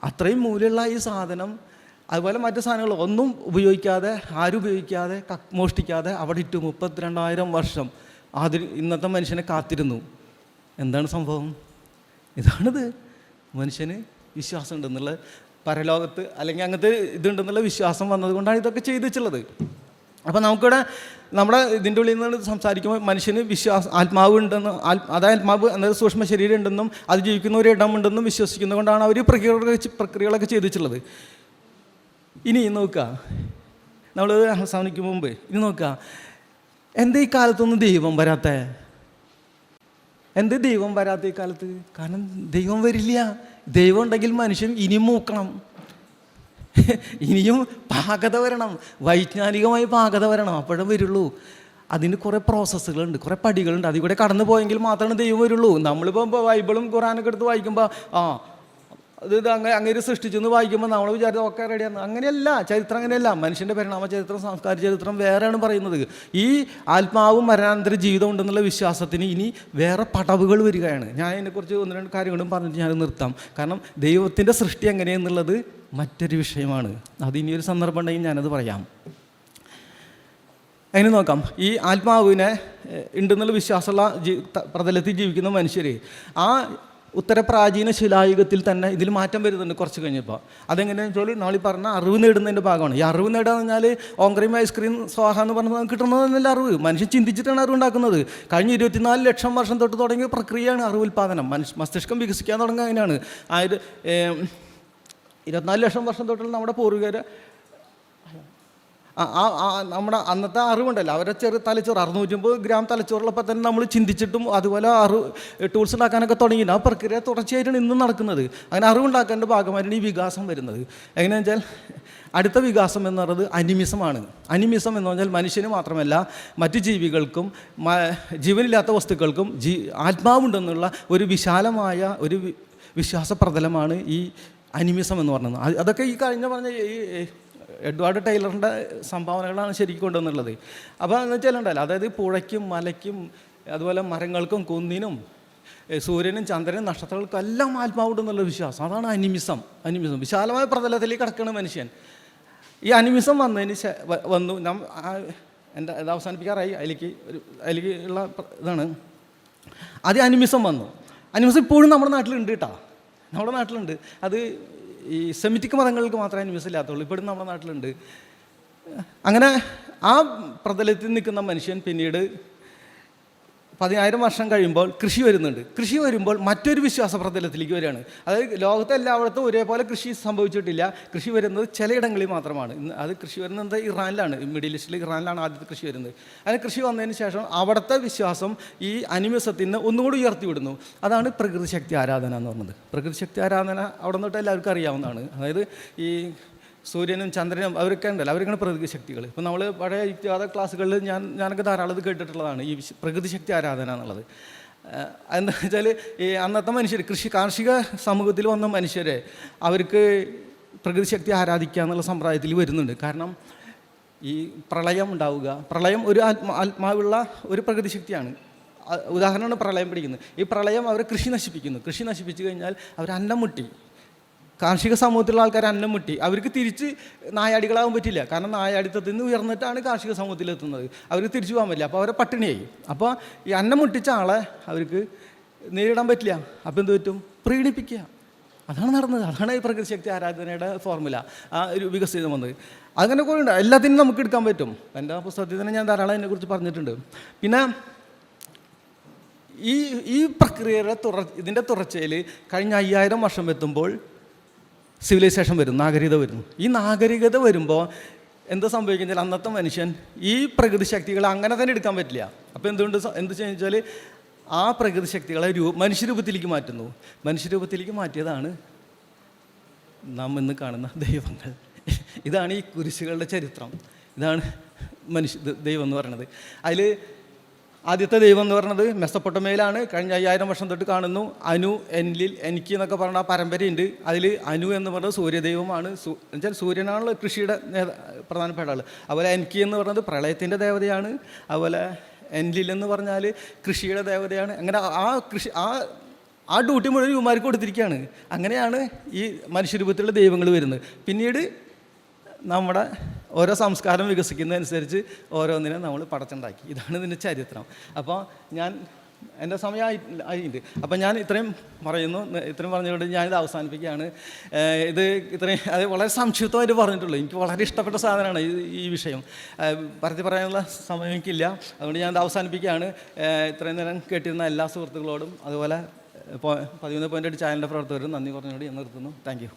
അത്രയും മൂല്യമുള്ള ഈ സാധനം, അതുപോലെ മറ്റു സാധനങ്ങൾ ഒന്നും ഉപയോഗിക്കാതെ, ആരും ഉപയോഗിക്കാതെ, മോഷ്ടിക്കാതെ അവിടെ ഇട്ടു 32,000 വർഷം ഇന്നത്തെ മനുഷ്യനെ കാത്തിരുന്നു. എന്താണ് സംഭവം? ഇതാണിത്. മനുഷ്യന് വിശ്വാസം ഉണ്ടെന്നുള്ള, പരലോകത്ത് അല്ലെങ്കിൽ അങ്ങനത്തെ ഇതുണ്ടെന്നുള്ള വിശ്വാസം വന്നതുകൊണ്ടാണ് ഇതൊക്കെ ചെയ്തു വെച്ചുള്ളത്. അപ്പോൾ നമുക്കിവിടെ നമ്മുടെ ഇതിൻ്റെ ഉള്ളിൽ നിന്ന് സംസാരിക്കുമ്പോൾ മനുഷ്യന് ആത്മാവ് ഉണ്ടെന്നും, അതായത് ആത്മാവ് എന്നത് സൂക്ഷ്മ ശരീരം ഉണ്ടെന്നും അത് ജീവിക്കുന്ന ഒരു ഇടമുണ്ടെന്നും വിശ്വസിക്കുന്നതുകൊണ്ടാണ് അവർ പ്രക്രിയകളൊക്കെ ചെയ്തു വെച്ചുള്ളത്. ഇനി നോക്കുക, നമ്മൾ അവസാനിക്കും മുമ്പ് ഇനി നോക്കുക, എന്താ ഈ കാലത്തൊന്നും ദൈവം വരാത്ത? എന്ത് ദൈവം വരാത്ത ഈ കാലത്ത്? കാരണം ദൈവം വരില്ല. ദൈവം ഉണ്ടെങ്കിൽ മനുഷ്യൻ ഇനിയും മൂക്കണം. ഇനിയും പാകത വരണം, വൈജ്ഞാനികമായി പാകത വരണം, അപ്പോഴേ വരുള്ളൂ. അതിന് കുറേ പ്രോസസ്സുകളുണ്ട്, കുറേ പടികളുണ്ട്. അതിൽ കൂടെ കടന്നു പോയെങ്കിൽ മാത്രമാണ് ദൈവം വരുള്ളൂ. നമ്മളിപ്പോൾ ബൈബിളും ഖുറാനൊക്കെ എടുത്ത് വായിക്കുമ്പോൾ അങ്ങനെ സൃഷ്ടിച്ചു എന്ന് വായിക്കുമ്പോൾ നമ്മൾ വിചാരിച്ച ഒക്കെ റെഡിയാണ്. അങ്ങനെയല്ല ചരിത്രം, അങ്ങനെയല്ല. മനുഷ്യൻ്റെ പരിണാമ ചരിത്രം, സംസ്കാര ചരിത്രം വേറെയാണ് പറയുന്നത്. ഈ ആത്മാവും മരണാനന്തര ജീവിതം ഉണ്ടെന്നുള്ള വിശ്വാസത്തിന് ഇനി വേറെ പടവുകൾ വരികയാണ്. ഞാൻ അതിനെക്കുറിച്ച് ഒന്ന് രണ്ട് കാര്യങ്ങളും പറഞ്ഞിട്ട് ഞാൻ നിർത്താം. കാരണം ദൈവത്തിൻ്റെ സൃഷ്ടി എങ്ങനെയെന്നുള്ളത് മറ്റൊരു വിഷയമാണ്. അത് ഇനിയൊരു സന്ദർഭം ഉണ്ടെങ്കിൽ ഞാനത് പറയാം. അതിന് നോക്കാം. ഈ ആത്മാവിനെ ഉണ്ടെന്നുള്ള വിശ്വാസമുള്ള പ്രതലത്തിൽ ജീവിക്കുന്ന മനുഷ്യർ ആ ഉത്തരപ്രാചീന ശിലായുഗത്തിൽ തന്നെ ഇതിൽ മാറ്റം വരുന്നുണ്ട് കുറച്ച് കഴിഞ്ഞപ്പോൾ. അതെങ്ങനെയാണെന്ന് വെച്ചാൽ നാളെ പറഞ്ഞ അറിവ് നേടുന്നതിൻ്റെ ഭാഗമാണ്. ഈ അറിവ് നേടുക എന്ന് പറഞ്ഞാൽ ഓങ്ക്രീം ഐസ്ക്രീം സ്വാഹ എന്ന് പറഞ്ഞാൽ കിട്ടുന്നതെന്നല്ല അറിവ്. മനുഷ്യൻ ചിന്തിച്ചിട്ടാണ് അറിവ് ഉണ്ടാക്കുന്നത്. കഴിഞ്ഞ 24 ലക്ഷം വർഷം തൊട്ട് തുടങ്ങിയ പ്രക്രിയയാണ് അറിവ് ഉൽപ്പാദനം. മസ്തിഷ്കം വികസിക്കാൻ തുടങ്ങുക അങ്ങനെയാണ്. 24 ലക്ഷം വർഷം തൊട്ടുള്ള നമ്മുടെ പൂർവികർ നമ്മുടെ അന്നത്തെ അറിവുണ്ടല്ലോ, അവരെ തലച്ചോറ് 650 ഗ്രാം തലച്ചോറുള്ളപ്പോൾ തന്നെ നമ്മൾ ചിന്തിച്ചിട്ടും അതുപോലെ ടൂൾസ് ഉണ്ടാക്കാനൊക്കെ തുടങ്ങി. ആ പ്രക്രിയ തുടർച്ചയായിട്ടാണ് ഇന്നും നടക്കുന്നത്. അങ്ങനെ അറിവുണ്ടാക്കേണ്ട ഭാഗമായിട്ടാണ് ഈ വികാസം വരുന്നത്. എങ്ങനെയാണെന്ന് വെച്ചാൽ അടുത്ത വികാസം എന്ന് പറയുന്നത് അനിമിസമാണ്. അനിമിസം എന്ന് പറഞ്ഞാൽ മനുഷ്യന് മാത്രമല്ല മറ്റു ജീവികൾക്കും ജീവനില്ലാത്ത വസ്തുക്കൾക്കും ആത്മാവുണ്ടെന്നുള്ള ഒരു വിശാലമായ ഒരു വിശ്വാസ പ്രതലമാണ് ഈ അനിമിസം എന്ന് പറയുന്നത്. അതൊക്കെ ഈ കഴിഞ്ഞ പറഞ്ഞ ഈ എഡ്വാർഡ് ടൈലറിൻ്റെ സംഭാവനകളാണ് ശരിക്കും കൊണ്ടുവന്നുള്ളത്. അപ്പോൾ എന്ന് വെച്ചാലുണ്ടല്ലോ, അതായത് പുഴയ്ക്കും മലയ്ക്കും അതുപോലെ മരങ്ങൾക്കും കുന്നിനും സൂര്യനും ചന്ദ്രനും നക്ഷത്രങ്ങൾക്കും എല്ലാം ആത്മാവുണ്ടെന്നുള്ള വിശ്വാസം, അതാണ് അനിമിസം. വിശാലമായ പ്രതലത്തിലേക്ക് കിടക്കുന്ന മനുഷ്യൻ. ഈ അനിമിസം വന്നു എൻ്റെ ഇത് അവസാനിപ്പിക്കാറായി. അതിലേക്ക് ഉള്ള ഇതാണ്. ആദ്യം അനിമിസം വന്നു. അനിമിസം ഇപ്പോഴും നമ്മുടെ നാട്ടിലുണ്ട് കേട്ടോ, നമ്മുടെ നാട്ടിലുണ്ട്. അത് ഈ സെമിറ്റിക് മതങ്ങൾക്ക് മാത്രമേ അനിമിസം ഇല്ലാത്തുള്ളൂ. ഇപ്പോഴും നമ്മുടെ നാട്ടിലുണ്ട്. അങ്ങനെ ആ പ്രതലത്തിൽ നിൽക്കുന്ന മനുഷ്യൻ പിന്നീട് 10,000 വർഷം കഴിയുമ്പോൾ കൃഷി വരുന്നുണ്ട്. കൃഷി വരുമ്പോൾ മറ്റൊരു വിശ്വാസ പ്രതലത്തിലേക്ക് വരികയാണ്. അതായത് ലോകത്തെ എല്ലായിടത്തും ഒരേപോലെ കൃഷി സംഭവിച്ചിട്ടില്ല. കൃഷി വരുന്നത് ചിലയിടങ്ങളിൽ മാത്രമാണ്. അത് കൃഷി വരുന്നത് ഇറാനിലാണ്, മിഡിൽ ഈസ്റ്റിൽ ഇറാനിലാണ് ആദ്യത്തെ കൃഷി വരുന്നത്. അങ്ങനെ കൃഷി വന്നതിന് ശേഷം അവിടുത്തെ വിശ്വാസം ഈ അനിമിസത്തിന് ഒന്നുകൂടി ഉയർത്തിവിടുന്നു. അതാണ് പ്രകൃതിശക്തി ആരാധന എന്ന് പറയുന്നത്. പ്രകൃതിശക്തി ആരാധന അവിടെ നിന്നിട്ട് എല്ലാവർക്കും അറിയാവുന്നതാണ്. അതായത് ഈ സൂര്യനും ചന്ദ്രനും അവരൊക്കെ ഉണ്ടല്ലോ, അവരൊക്കെയാണ് പ്രകൃതിശക്തികൾ. ഇപ്പോൾ നമ്മൾ പഴയ യുക്തിവാദ ക്ലാസ്സുകളിൽ ഞാനൊക്കെ ധാരാളം ഇത് കേട്ടിട്ടുള്ളതാണ് ഈ പ്രകൃതിശക്തി ആരാധന എന്നുള്ളത്. എന്താ വെച്ചാൽ ഈ അന്നത്തെ മനുഷ്യർ കാർഷിക സമൂഹത്തിൽ വന്ന മനുഷ്യരെ അവർക്ക് പ്രകൃതിശക്തി ആരാധിക്കുക എന്നുള്ള സമ്പ്രദായത്തിൽ വരുന്നുണ്ട്. കാരണം ഈ പ്രളയം ഉണ്ടാവുക, പ്രളയം ഒരു ആത്മാവുള്ള ഒരു പ്രകൃതിശക്തിയാണ്. ഉദാഹരണമാണ് പ്രളയം പിടിക്കുന്നത്. ഈ പ്രളയം അവരെ കൃഷി നശിപ്പിക്കുന്നു. കൃഷി നശിപ്പിച്ചു കഴിഞ്ഞാൽ അവർ അന്നം മുട്ടി. കാർഷിക സമൂഹത്തിലുള്ള ആൾക്കാർ അന്നം മുട്ടി. അവർക്ക് തിരിച്ച് നായാടികളാകാൻ പറ്റില്ല. കാരണം നായാടിത്തത്തിൽ നിന്ന് ഉയർന്നിട്ടാണ് കാർഷിക സമൂഹത്തിലെത്തുന്നത്. അവർക്ക് തിരിച്ചു പോകാൻ പറ്റില്ല. അപ്പോൾ അവരെ പട്ടിണിയായി. അപ്പോൾ ഈ അന്നം മുട്ടിച്ച ആളെ അവർക്ക് നേരിടാൻ പറ്റില്ല. അപ്പോൾ എന്ത് പറ്റും? പ്രീണിപ്പിക്കുക. അതാണ് നടന്നത്. അതാണ് ഈ പ്രകൃതിശക്തി ആരാധനയുടെ ഫോർമുല ആ ഒരു വികസിതം വന്നത്. അങ്ങനെ കുറേ ഉണ്ട്. എല്ലാത്തിനും നമുക്ക് എടുക്കാൻ പറ്റും. എൻ്റെ പുസ്തകത്തിൽ തന്നെ ഞാൻ ധാരാളം അതിനെക്കുറിച്ച് പറഞ്ഞിട്ടുണ്ട്. പിന്നെ ഈ പ്രക്രിയയുടെ ഇതിൻ്റെ തുടർച്ചയിൽ കഴിഞ്ഞ 5000 വർഷം എത്തുമ്പോൾ സിവിലൈസേഷൻ വരും, നാഗരികത വരുന്നു. ഈ നാഗരികത വരുമ്പോൾ എന്താ സംഭവിക്കുന്നത്? അന്നത്തെ മനുഷ്യൻ ഈ പ്രകൃതി ശക്തികളെ അങ്ങനെ തന്നെ എടുക്കാൻ പറ്റില്ല. അപ്പോൾ എന്ത് ചോദിച്ചാൽ ആ പ്രകൃതി ശക്തികളെ മനുഷ്യരൂപത്തിലേക്ക് മാറ്റുന്നു. മനുഷ്യരൂപത്തിലേക്ക് മാറ്റിയതാണ് നാം ഇന്ന് കാണുന്ന ദൈവങ്ങൾ. ഇതാണ് ഈ കുരിശുകളുടെ ചരിത്രം. ഇതാണ് ദൈവം എന്ന് പറയുന്നത്. അതിൽ ആദ്യത്തെ ദൈവം എന്ന് പറയുന്നത് മെസ്സപ്പൊട്ടമയിലാണ്. കഴിഞ്ഞ 5000 വർഷം തൊട്ട് കാണുന്നു. അനു, എനിൽ, എനിക്ക് എന്നൊക്കെ പറഞ്ഞ ആ പരമ്പരയുണ്ട്. അതിൽ അനു എന്ന് പറയുന്നത് സൂര്യദൈവമാണ്. എന്നുവെച്ചാൽ സൂര്യനാണല്ലോ കൃഷിയുടെ പ്രധാനപ്പെട്ട ആൾ. അതുപോലെ എനിക്ക് എന്ന് പറയുന്നത് പ്രളയത്തിൻ്റെ ദേവതയാണ്. അതുപോലെ എനിൽ എന്ന് പറഞ്ഞാൽ കൃഷിയുടെ ദേവതയാണ്. അങ്ങനെ ആ ഡ്യൂട്ടി മുഴുവൻ ഇവന്മാർക്ക് കൊടുത്തിരിക്കുകയാണ്. അങ്ങനെയാണ് ഈ മനുഷ്യരൂപത്തിലുള്ള ദൈവങ്ങൾ വരുന്നത്. പിന്നീട് നമ്മുടെ ഓരോ സംസ്കാരം വികസിക്കുന്നതനുസരിച്ച് ഓരോന്നിനെ നമ്മൾ പടച്ചുണ്ടാക്കി. ഇതാണ് ഇതിൻ്റെ ചരിത്രം. അപ്പോൾ എൻ്റെ സമയം ആയിട്ടുണ്ട്. അപ്പോൾ ഞാൻ ഇത്രയും പറഞ്ഞുകൊണ്ട് ഞാനിത് അവസാനിപ്പിക്കുകയാണ്. അത് വളരെ സംക്ഷിപ്തമായിട്ട് പറഞ്ഞിട്ടുള്ളൂ. എനിക്ക് വളരെ ഇഷ്ടപ്പെട്ട സാധനമാണ് ഈ വിഷയം. പറയാനുള്ള സമയം എനിക്കില്ല. അതുകൊണ്ട് ഞാനത് അവസാനിപ്പിക്കുകയാണ്. ഇത്രയും നേരം കേട്ടിരുന്ന എല്ലാ സുഹൃത്തുക്കളോടും അതുപോലെ 13.8 ചാനലിൻ്റെ പ്രവർത്തകരും നന്ദി പറഞ്ഞുകൊണ്ട് ഞാൻ നിർത്തുന്നു. Thank you.